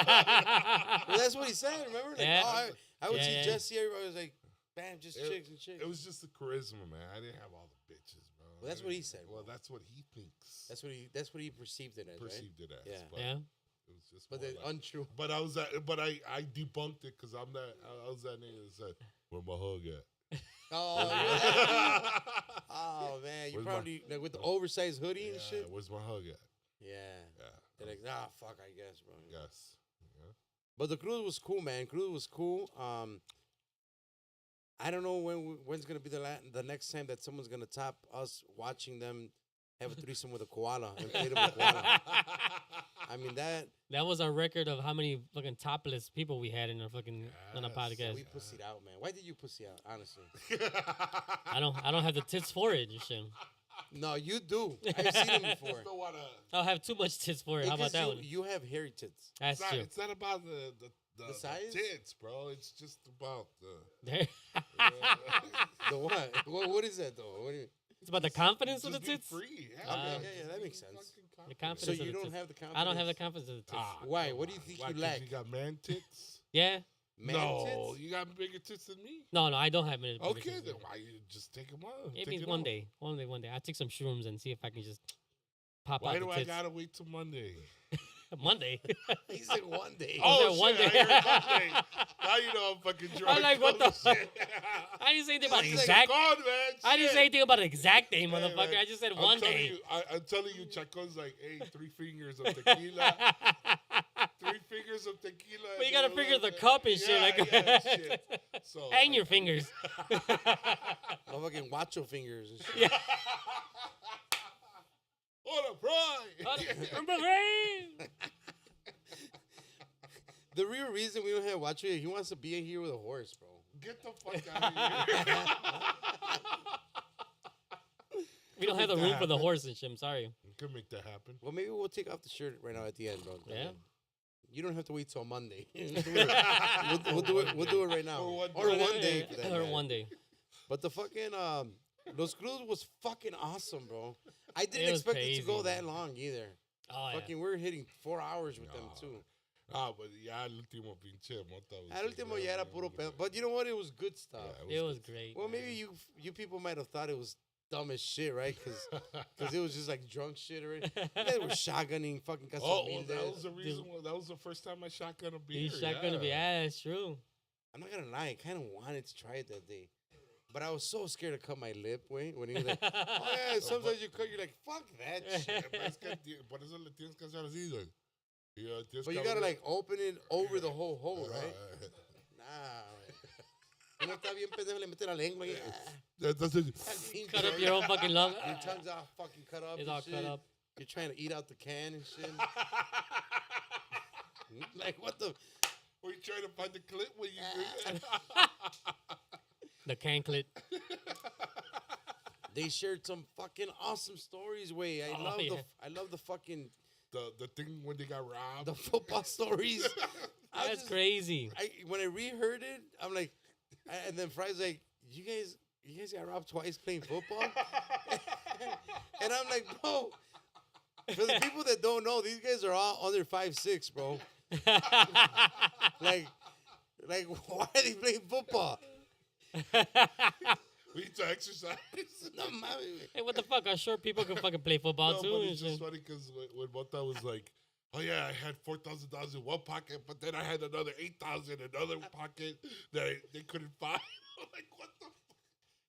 Well, that's what he said. Remember? Like, Yeah. I would see Jesse. Everybody was like, "Bam, just chicks and chicks." It was just the charisma, man. I didn't have all the bitches, bro. Well, that's what he said. Well, that's what he thinks. That's what he perceived it as. Perceived it as. Yeah. But Yeah. It was just. But more it's like, untrue. But I debunked it because I was that nigga that said, "Where my hug at?" Oh, oh man, you Where's probably like with the oversized hoodie and shit. Where's my hug at? Yeah. Yeah. They're like, fuck, I guess, bro. Yes. Yeah. But the cruise was cool, man. Cruise was cool. I don't know when's gonna be the next time that someone's gonna top us watching them have a threesome with a koala, inflatable koala. I mean that was our record of how many fucking topless people we had in our fucking on a podcast. we pussied out, man. Why did you pussy out? Honestly, I don't have the tits for it and shit. no, you do. I've seen them before. Don't wanna. I'll have too much tits for it. How about Because that one? you have hairy tits. That's true. It's not about the size? tits, bro. It's just about the. There. The what? What is that though? What do you? It's about the confidence of the Just be tits. free. Okay, yeah, that makes sense. The So confidence. you of the don't tits. have the confidence. I don't have the confidence of the tits. Why? What do you think Why, you 'cause lack? You got man tits? Yeah. Man no, tits? you got bigger tits than me. No, I don't have many. Okay, then why you just take them out? Maybe Take it one off. day. One day. I'll take some shrooms and see if I can just pop Why out do the I tits. gotta wait till Monday? Monday. He said one day. Oh, shit, one day. I heard Monday. Now you know I'm fucking drunk. I'm like, what the Shit. I didn't say anything about the He's like, exact. God, man. I didn't shit. say anything about the exact day, Hey, motherfucker. man, I just said I'm one telling day. You, I'm telling you, Chacon's like, hey, 3 fingers of tequila. 3 fingers of tequila. But you gotta figure the cup and shit. Like, yeah, shit. So, hang your fingers. Motherfucking macho fingers and shit. Yeah. What a pride. The real reason we don't have Wacho here, he wants to be in here with a horse, bro. Get the fuck out of here. We don't have the room for the horse and shit. I'm sorry. We could make that happen. Well, maybe we'll take off the shirt right now at the end, bro. Yeah. You don't have to wait till Monday. We'll do it. We'll do it right now. Or one day. for that Or matter. one day. But the fucking Los Cruz was fucking awesome, bro. I It didn't was expect it to go crazy. that long either. Oh, yeah. Fucking, we're hitting 4 hours with them too. Ah, but ya el último pinche mota. Al último ya era puro pedo. But you know what? It was good stuff. It was great. Well, man. maybe you people might have thought it was dumb as shit, right? Because it was just like drunk shit already. They were shotgunning fucking Oh, Casamigos. that was the reason. That was the first time I shotgun a beer. He's not gonna be ass, true. I'm not gonna lie, I kind of wanted to try it that day, but I was so scared to cut my lip. When he was like, "Oh yeah," sometimes you cut, you're like, "Fuck that shit." Por eso le tienes que hacer así, güey. But you gotta like open it over the whole hole, right? Nah. Uno está bien pendejo, le mete la lengua. Y, Entonces, Cut up your own fucking lung. Your tongue's all fucking cut up. It's and all shit. cut up. You're trying to eat out the can and shit. Like what the? Were you trying to find the clip when you The can clip. They shared some fucking awesome stories. Way I love the fucking the thing when they got robbed. the football stories. That's crazy. When I reheard it, I'm like, and then Fry's like, you guys got robbed twice playing football, and I'm like, bro. For the people that don't know, these guys are all under 5'6", bro. like, why are they playing football? We need to exercise. No, Hey, what the fuck? Our short people can fucking play football No, too. but and it's just shit. funny because when Mota was like, "Oh yeah, I had $4,000 in one pocket, but then I had another 8,000 in another pocket that they couldn't find." I'm like, what the fuck?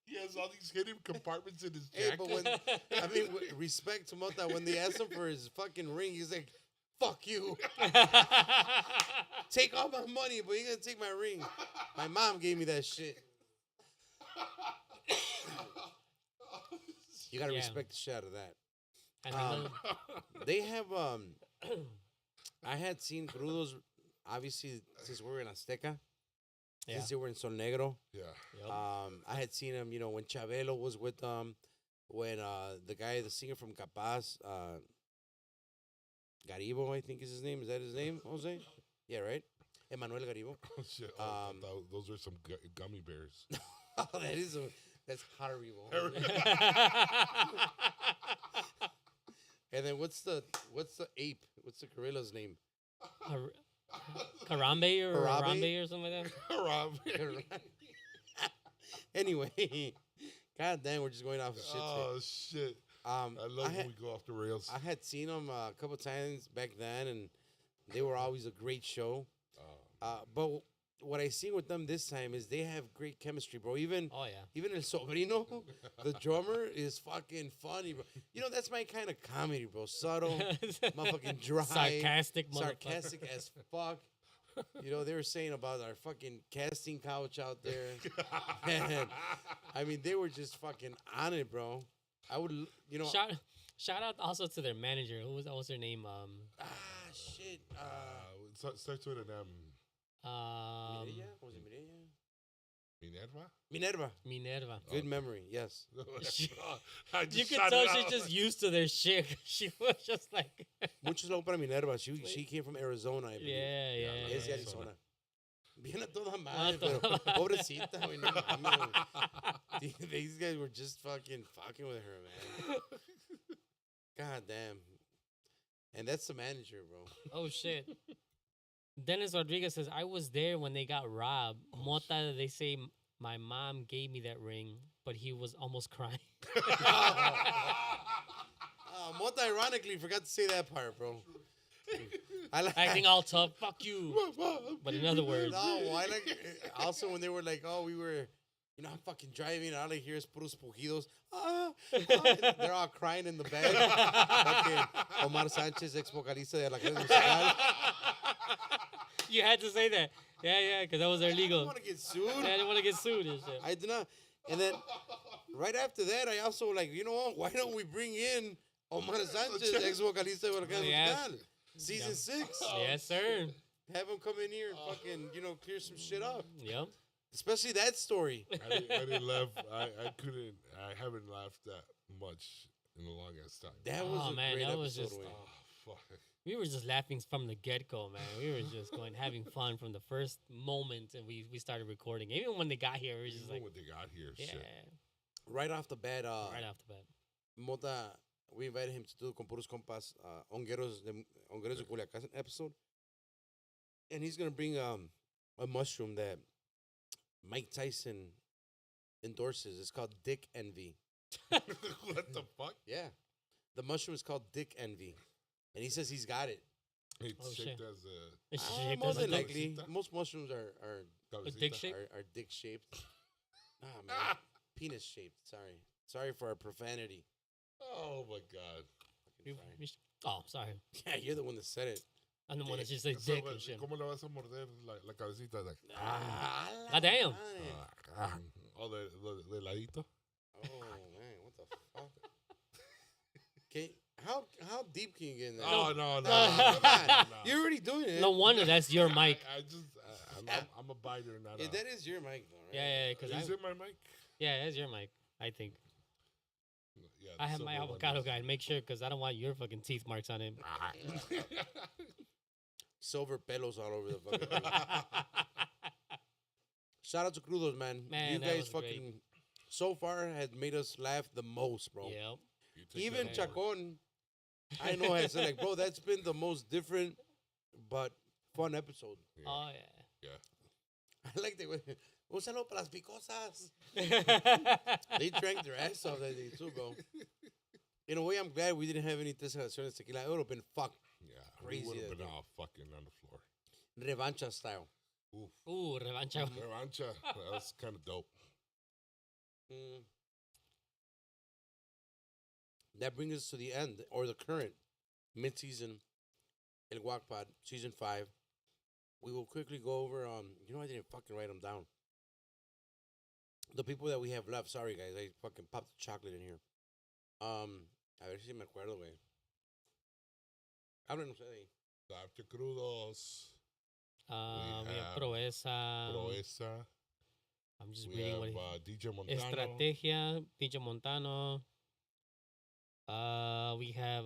He has all these hidden compartments in his Hey, jacket. but with respect to Mota, when they asked him for his fucking ring, he's like, "Fuck you, take all my money, but you gonna take my ring." My mom gave me that shit. You gotta Yeah. respect the shit out of that. And another- They have I had seen Crudos, obviously since we were in Azteca, yeah. since they were in Sol Negro. Yeah. Yep. I had seen him, when Chabelo was with them, when the singer from Capaz, Garibo, I think is his name. Is that his name, Jose? Yeah, right? Emmanuel Garibo. Oh, shit. Those are some gummy bears. That's Haribo. And then what's the ape? What's the gorilla's name? Karambe or Harambe? Harambe or something like that. Rob. Anyway, god damn, we're just going off of shit. Oh shit! I love when we go off the rails. I had seen them a couple times back then, and they were always a great show. But what I seen with them this time is they have great chemistry, bro. Even Oh yeah. El Sobrino, the drummer, is fucking funny, bro. That's my kind of comedy, bro. Subtle, motherfucking dry, Sarcastic motherfucker. sarcastic as fuck. They were saying about our fucking casting couch out there. And, I mean, they were just fucking on it, bro. I would, Shout out also to their manager. What was their name? Shit. It starts with an M. Mireya? Was it Mireya? Minerva? Minerva. Minerva. Good memory, yes. I You just can shot tell it she's out. just used to their shit. She was just like, Mucho saludo para Minerva. She came from Arizona, I believe. yeah. Es de yeah. Arizona. Bien a toda madre, toda pero madre. pobrecita, güey. No mames, güey. These guys were just fucking with her, man. God damn. And that's the manager, bro. Oh shit. Dennis Rodriguez says, I was there when they got robbed. Mota, they say my mom gave me that ring, but he was almost crying. Mota ironically forgot to say that part, bro. Acting all tough, fuck you. But in other words, No, I like also when they were like, oh, we were, I'm fucking driving, and all I hear is puros pujidos. And they're all crying in the back. Fucking Omar Sánchez, ex vocalista de la Casa Musical. you had to say that. Yeah, because that was I illegal. don't want to get sued. Yeah, I didn't want to get sued and shit. I did not. And then right after that, I also like, you know what? Why don't we bring in Omar Sánchez, ex vocalista de la Casa Yeah. Musical? Season 6. Yes, sir. Have him come in here and fucking, clear some shit up. Yep. Especially that story. I didn't laugh. I haven't laughed that much in the longest time. That was Oh, a man, great that episode. was just- Wayne. Oh, fuck. We were just laughing from the get-go, man. We were just having fun from the first moment and we started recording. Even when they got here, we were just Even like, when they got here, yeah, shit. Right off the bat, right off the bat. Mota, we invited him to do Con Puros Compas, Hongueros de Culiacán episode. And he's going to bring a mushroom that Mike Tyson endorses. It's called Dick Envy. What the fuck? Yeah. The mushroom is called Dick Envy. And he says he's got it. It's Oh, shaped shit. as a It's More shaped as a than dick. likely. Most mushrooms are A dick shape? dick shaped. Man. Penis shaped. Sorry for our profanity. Oh my god. Oh, sorry. Yeah, you're the one that said it. I'm the one that just said So, dick and shit. ¿Cómo le vas a morder la cabecita? Like, God damn. oh, de ladito. Oh man, what the fuck? Okay, how deep can you get in there? Oh, no. Come on. You're already doing it. No wonder that's your mic. I just, I'm a biter, not Yeah, a. that is your mic, though, right? Yeah, because Is it my mic? yeah, that's your mic. I think Yeah, I the have my silver one avocado is- guy. Make sure, because I don't want your fucking teeth marks on it. Silver pelos all over the fucking thing. Shout out to Crudos, man. Man, You that guys was great. fucking so far had made us laugh the most, bro. Yep. You take Even that award. Chacon, I know has said like, bro, that's been the most different but fun episode. Yeah. Oh Yeah. I like that. Un saludo para las picosas. yeah. They drank their ass off that day too, bro. In a way, I'm glad we didn't have any Tesalaciones tequila. It would have been fucked Yeah. Crazy We would that have been day. all fucking on the floor. revancha style. Oof. Ooh, revancha. Revancha. That was kind of dope. Mm. That brings us to the end, or the current mid-season El Guac Pod, season 5. We will quickly go over. I didn't fucking write them down. The people that we have left. Sorry, guys, I fucking popped the chocolate in here. A ver si me acuerdo, güey. Háblenos ahí. After Crudos, We have have Proeza. Proeza. I'm just We reading have what DJ Montano. Estrategia, DJ Montano. We have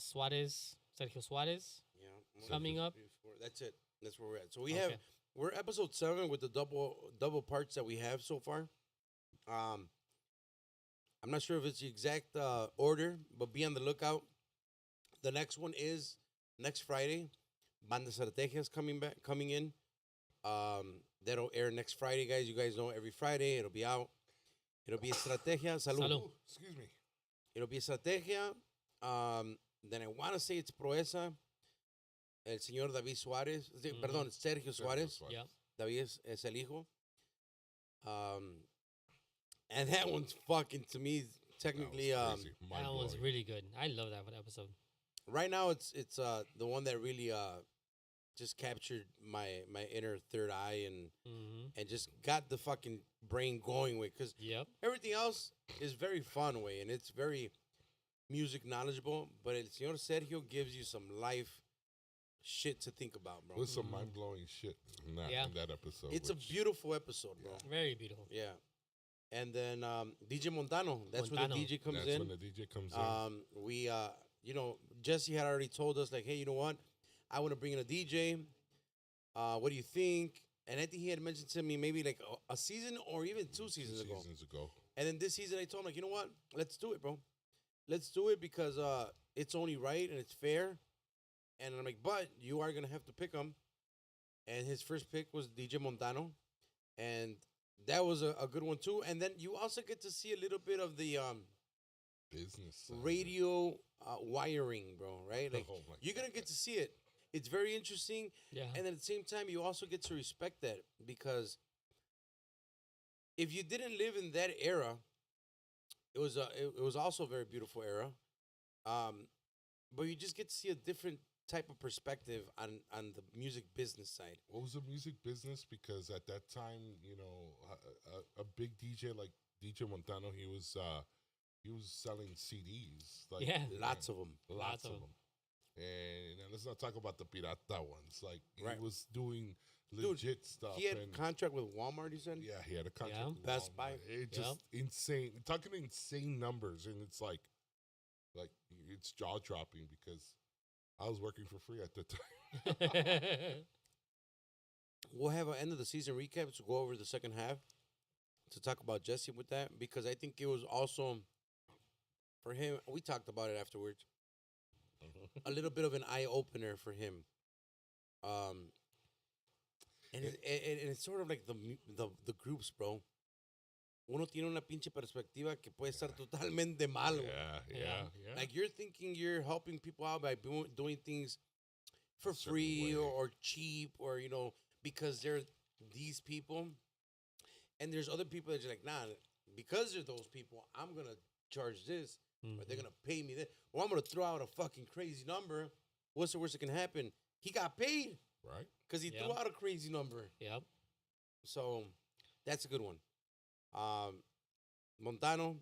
Suarez, Sergio Suarez. Yeah. Coming up. That's it. That's where we're at. So we Okay. have we're episode 7 with the double parts that we have so far. I'm not sure if it's the exact order, but be on the lookout. The next one is next Friday. Banda Estrategias coming in. That'll air next Friday, guys. You guys know every Friday it'll be out. It'll be Estrategia. Salud. Salud. Ooh, excuse me. It'll be Estrategia. Then I want to say it's Proeza. El señor David Suárez. Perdón, Sergio Suárez. Yeah. David es el hijo. And that one's fucking, to me, technically, That was crazy. That one's Mind-blowing. really good. I love that episode. right now it's the one that really just captured my inner third eye and just got the fucking brain going with, because Yep. everything else is very fun way and it's very music knowledgeable, but el señor Sergio gives you some life shit to think about, bro. There's some mind blowing shit in that, Yeah. in that episode. It's a beautiful episode, bro. Very beautiful. Yeah. And then DJ Montano, that's where Montano. the DJ comes That's in. when the DJ comes in. We Jesse had already told us, like, hey, you know what? I want to bring in a DJ. What do you think? And I think he had mentioned to me maybe like a season or even 2 seasons ago. And then this season I told him, like, you know what? Let's do it, bro. Let's do it because it's only right and it's fair. And I'm like, but you are going to have to pick him. And his first pick was DJ Montano. And that was a good one, too. And then you also get to see a little bit of the Business. side. radio wiring, bro, right? Like, Oh my you're going to God. get to see it. It's very interesting. Yeah. And then at the same time, you also get to respect that, because if you didn't live in that era, it was also a very beautiful era. But you just get to see a different type of perspective on the music business side. What was the music business? Because at that time, a big DJ like DJ Montano, he was selling CDs. Like, Yeah. Lots of them. lots of them. And let's not talk about the pirata ones. Like, Right. he was doing Dude, legit stuff. He had and contract with Walmart, he said? yeah, he had a contract. Yeah. with Best Buy. Walmart. It just insane. Talking insane numbers, and it's like it's jaw dropping because I was working for free at the time. We'll have an end of the season recap to go over the second half to talk about Jesse with that, because I think it was also for him. We talked about it afterwards. A little bit of an eye opener for him. And it's sort of like the groups, bro. Uno tiene una pinche perspectiva que puede estar totalmente mal. güey. Yeah. Like, you're thinking you're helping people out by doing things for Certain free way. or cheap, or, because they're these people. And there's other people that are like, nah, because they're those people, I'm going to charge this, or they're going to pay me this, or I'm going to throw out a fucking crazy number. What's the worst that can happen? He got paid Right. because he threw out a crazy number. Yep. So that's a good one. Montano,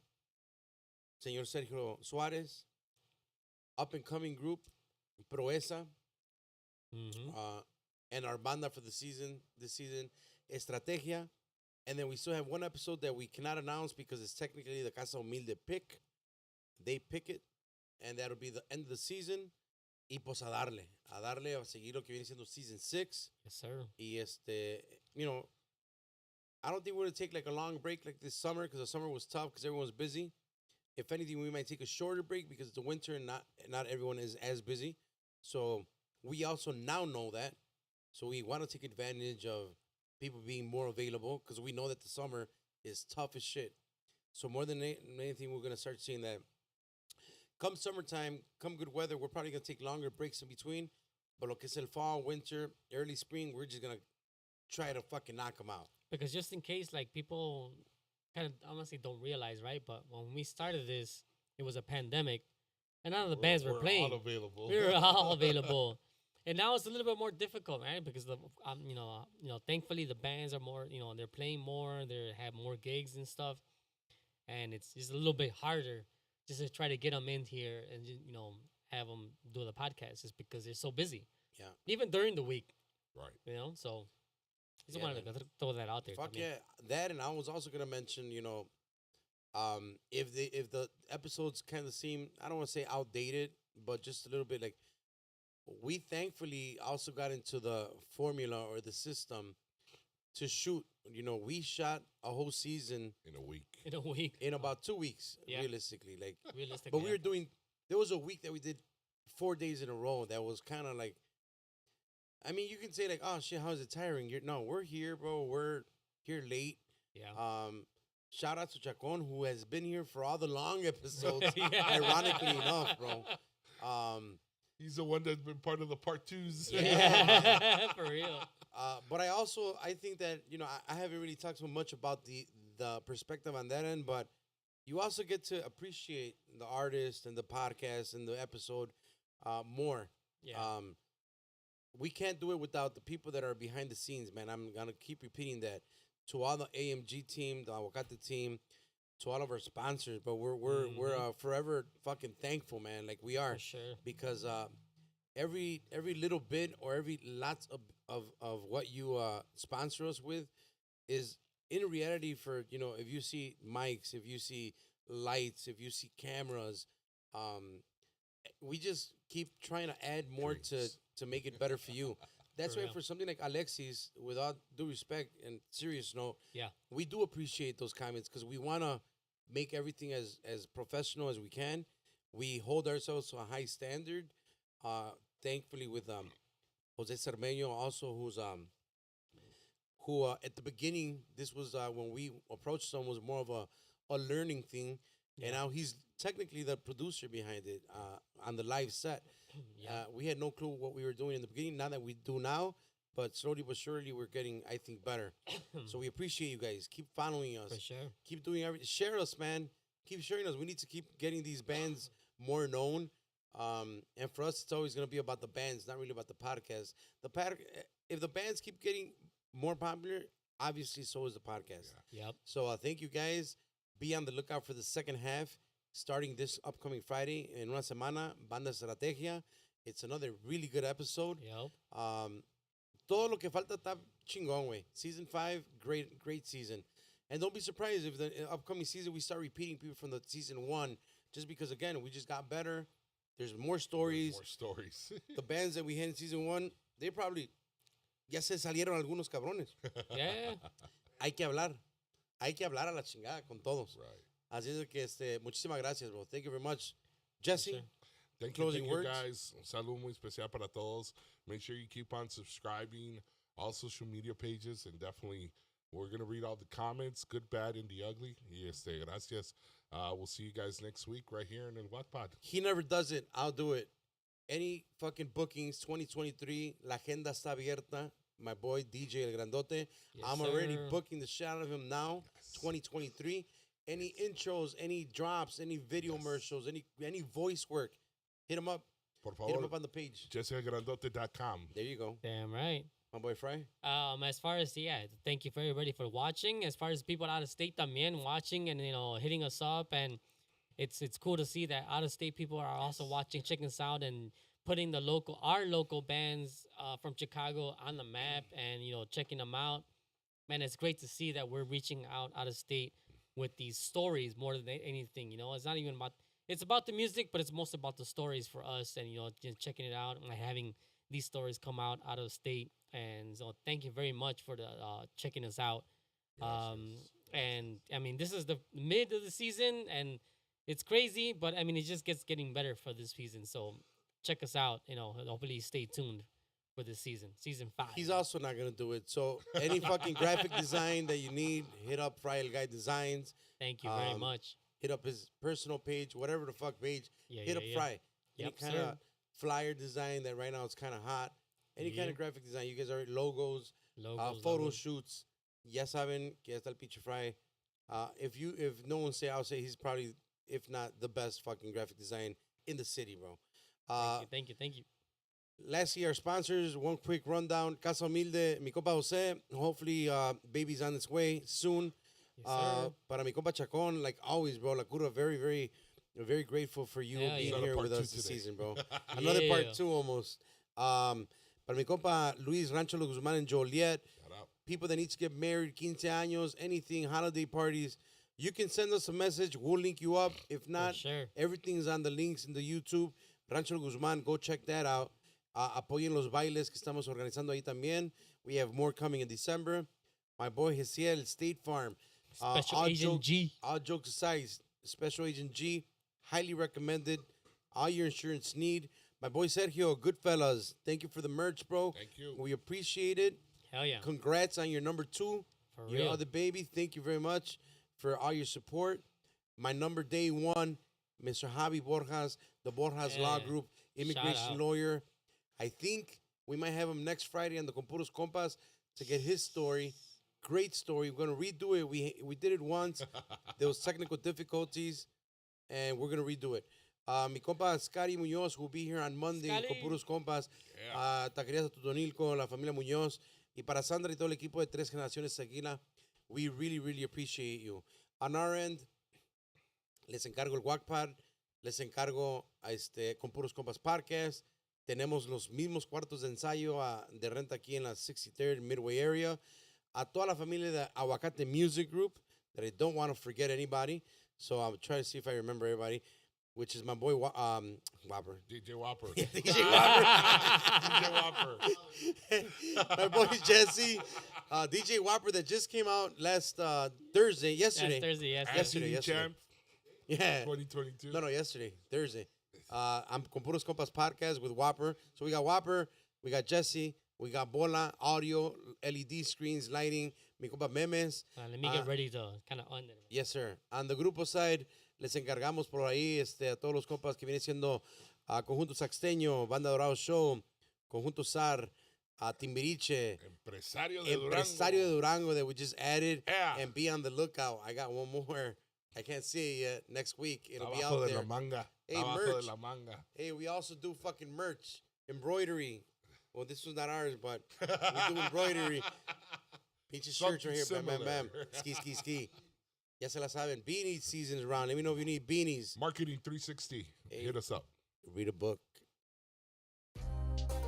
Señor Sergio Suárez, up and coming group, Proeza. and our banda for this season, Estrategia. And then we still have one episode that we cannot announce because it's technically the Casa Humilde pick. They pick it, and that'll be the end of the season. Y pues a darle a seguir lo que viene siendo season 6. Yes, sir. Y I don't think we're going to take like a long break like this summer because the summer was tough because everyone was busy. If anything, we might take a shorter break because it's the winter and not everyone is as busy. So we also now know that. So we want to take advantage of people being more available because we know that the summer is tough as shit. So more than anything, we're going to start seeing that come summertime, come good weather, we're probably going to take longer breaks in between. But lo que es el fall, winter, early spring, we're just going to try to fucking knock them out. Because just in case, like, people kind of honestly don't realize, right? But when we started this, it was a pandemic, and none of the bands were playing. All available. We were all available. And now it's a little bit more difficult, right? Because thankfully the bands are more, they're playing more, they have more gigs and stuff, and it's just a little bit harder just to try to get them in here and have them do the podcast, just because they're so busy. Yeah. Even during the week. Right. So I just wanted to throw that out there. Fuck yeah, that, and I was also gonna mention, if the episodes kind of seem, I don't want to say outdated, but just a little bit like. We thankfully also got into the formula or the system to shoot. We shot a whole season in a week. In about 2 weeks, realistically. But we were doing. There was a week that we did 4 days in a row. That was kind of like. I mean, you can say like, "Oh shit, how is it tiring?" No, we're here, bro. We're here late. Yeah. Shout out to Chacon, who has been here for all the long episodes. Ironically enough, bro. He's the one that's been part of the part 2s. Yeah, for real. But I think that, I haven't really talked so much about the perspective on that end, but you also get to appreciate the artist and the podcast and the episode more. Yeah. We can't do it without the people that are behind the scenes, man. I'm going to keep repeating that. To all the AMG team, the Aguacate team, to all of our sponsors, but we're forever fucking thankful, man. Like we are, for sure. Because every little bit or every lots of what you sponsor us with is in reality for if you see mics, if you see lights, if you see cameras, we just keep trying to add more to make it better for you. That's why for something like Alexis, with all due respect and serious note, we do appreciate those comments because we want to make everything as professional as we can. We hold ourselves to a high standard. Thankfully, with Jose Cermeño also, who at the beginning, this was when we approached him, was more of a learning thing, and now he's technically the producer behind it on the live set. We had no clue what we were doing in the beginning. Not that we do now, but slowly but surely we're getting, I think, better. So we appreciate you guys. Keep following us. For sure. Keep doing everything. Share us, man. Keep sharing us. We need to keep getting these bands more known. And for us, it's always going to be about the bands, not really about the podcast. If the bands keep getting more popular, obviously so is the podcast. Yeah. Yep. So thank you, guys. Be on the lookout for the second half, starting this upcoming Friday. En una semana, Banda Estrategia. It's another really good episode. Yep. Todo lo que falta está chingón, güey. Season 5, great season. And don't be surprised if the upcoming season we start repeating people from the season 1, just because, again, we just got better. There's more stories. The bands that we had in season 1, they probably ya se salieron algunos cabrones. Yeah. Hay que hablar a la chingada con todos. Right. Así es que muchísimas gracias, bro. Thank you very much. Jesse. Sure. Thank Closing you words. guys. Un saludo muy especial para todos. Make sure you keep on subscribing all social media pages, and definitely we're going to read all the comments, good, bad, and the ugly. Gracias. We'll see you guys next week right here in El Wattpad. He never does it. I'll do it. Any fucking bookings, 2023, la agenda está abierta. My boy, DJ El Grandote. Yes, I'm already sir. booking the shit out of him now, 2023. Any intros, any drops, any video commercials, any voice work, hit him up. Por Hit him favor, up on the page. JesseGrandote.com. There you go. Damn right. My boy Fry. As far as thank you for everybody for watching. As far as people out of state también watching and hitting us up, and it's cool to see that out of state people are also watching, checking us out, and putting our local bands from Chicago on the map and, checking them out. Man, it's great to see that we're reaching out of state with these stories more than anything. It's not even it's about the music, but it's most about the stories for us and, just checking it out and having these stories come out of state. And so thank you very much for the checking us out. And I mean, this is the mid of the season and it's crazy, but I mean, it just getting better for this season. So check us out, hopefully stay tuned for this season 5. He's also not going to do it. So any fucking graphic design that you need, hit up Fry El Guy Designs. Thank you very much. Hit up his personal page, whatever the fuck page. Hit up Fry. Any kind of flyer design that right now is kind of hot. Any kind of graphic design. You guys are logos, photo shoots. Ya saben que está el pinche Fry. If no one say, I'll say he's probably, if not the best fucking graphic design in the city, bro. Thank you. Lastly, our sponsors, one quick rundown. Casa Humilde, mi compa Jose. Hopefully, baby's on its way soon. Yes, Para mi compa Chacon, like always, bro. La Cura, very, very, very grateful for you being here with us this season, bro. Another part 2 almost. Para mi compa Luis Rancho Los Guzman and Joliet. People that need to get married, 15 años, anything, holiday parties. You can send us a message. We'll link you up. If not, everything's on the links in the YouTube. Rancho Los Guzman, go check that out. Apoyen los bailes que estamos organizando ahí también. We have more coming in December. My boy Hesiel, State Farm. Special Agent G. All jokes aside, Special Agent G, highly recommended. All your insurance need. My boy Sergio, Goodfellas. Thank you for the merch, bro. Thank you. We appreciate it. Hell yeah. Congrats on your number 2. For your real. other baby. Thank you very much for all your support. My number day 1, Mr. Javi Borjas, the Borjas Law Group, immigration lawyer. I think we might have him next Friday on the Compuros Compas to get his story. Great story. We're going to redo it. We did it once. There was technical difficulties, and we're going to redo it. Mi compa Scary Muñoz will be here on Monday en Compuros Compas. Taquerías Tutonilco, la familia Muñoz. Y para Sandra y todo el equipo de Tres Generaciones Seguila, we really, really appreciate you. On our end, les encargo el Wackpad, les encargo con Puros Compas Podcast. Tenemos los mismos cuartos de ensayo de renta aquí en la 63rd Midway area. A toda la familia de Aguacate Music Group, that I don't want to forget anybody. So I'll try to see if I remember everybody, which is my boy Whopper. DJ Whopper. DJ Whopper. DJ Whopper. My boy Jesse. DJ Whopper that just came out yesterday. Yesterday. Champ. Yeah. 2022. No, yesterday. Thursday. I'm con Puros Compas Podcast with Whopper. So we got Whopper, we got Jesse, we got Bola, audio, LED screens, lighting, mi compa Memes. Let me get ready to kind of end it. Yes, sir. On the grupo side, les encargamos por ahí a todos los compas que viene siendo Conjunto Saxteño, Banda Dorado Show, Conjunto SAR, Timbiriche, Empresario de Durango that we just added, and be on the lookout. I got one more. I can't see it yet. Next week, it'll be out there. La manga. Hey, merch. Hey, we also do fucking merch, embroidery. Well, this was not ours, but we do embroidery. Pinche shirts right here, bam, bam, bam. Ski. Ya se la saben. Beanie season's around. Let me know if you need beanies. Marketing 360. Hit us up. Read a book.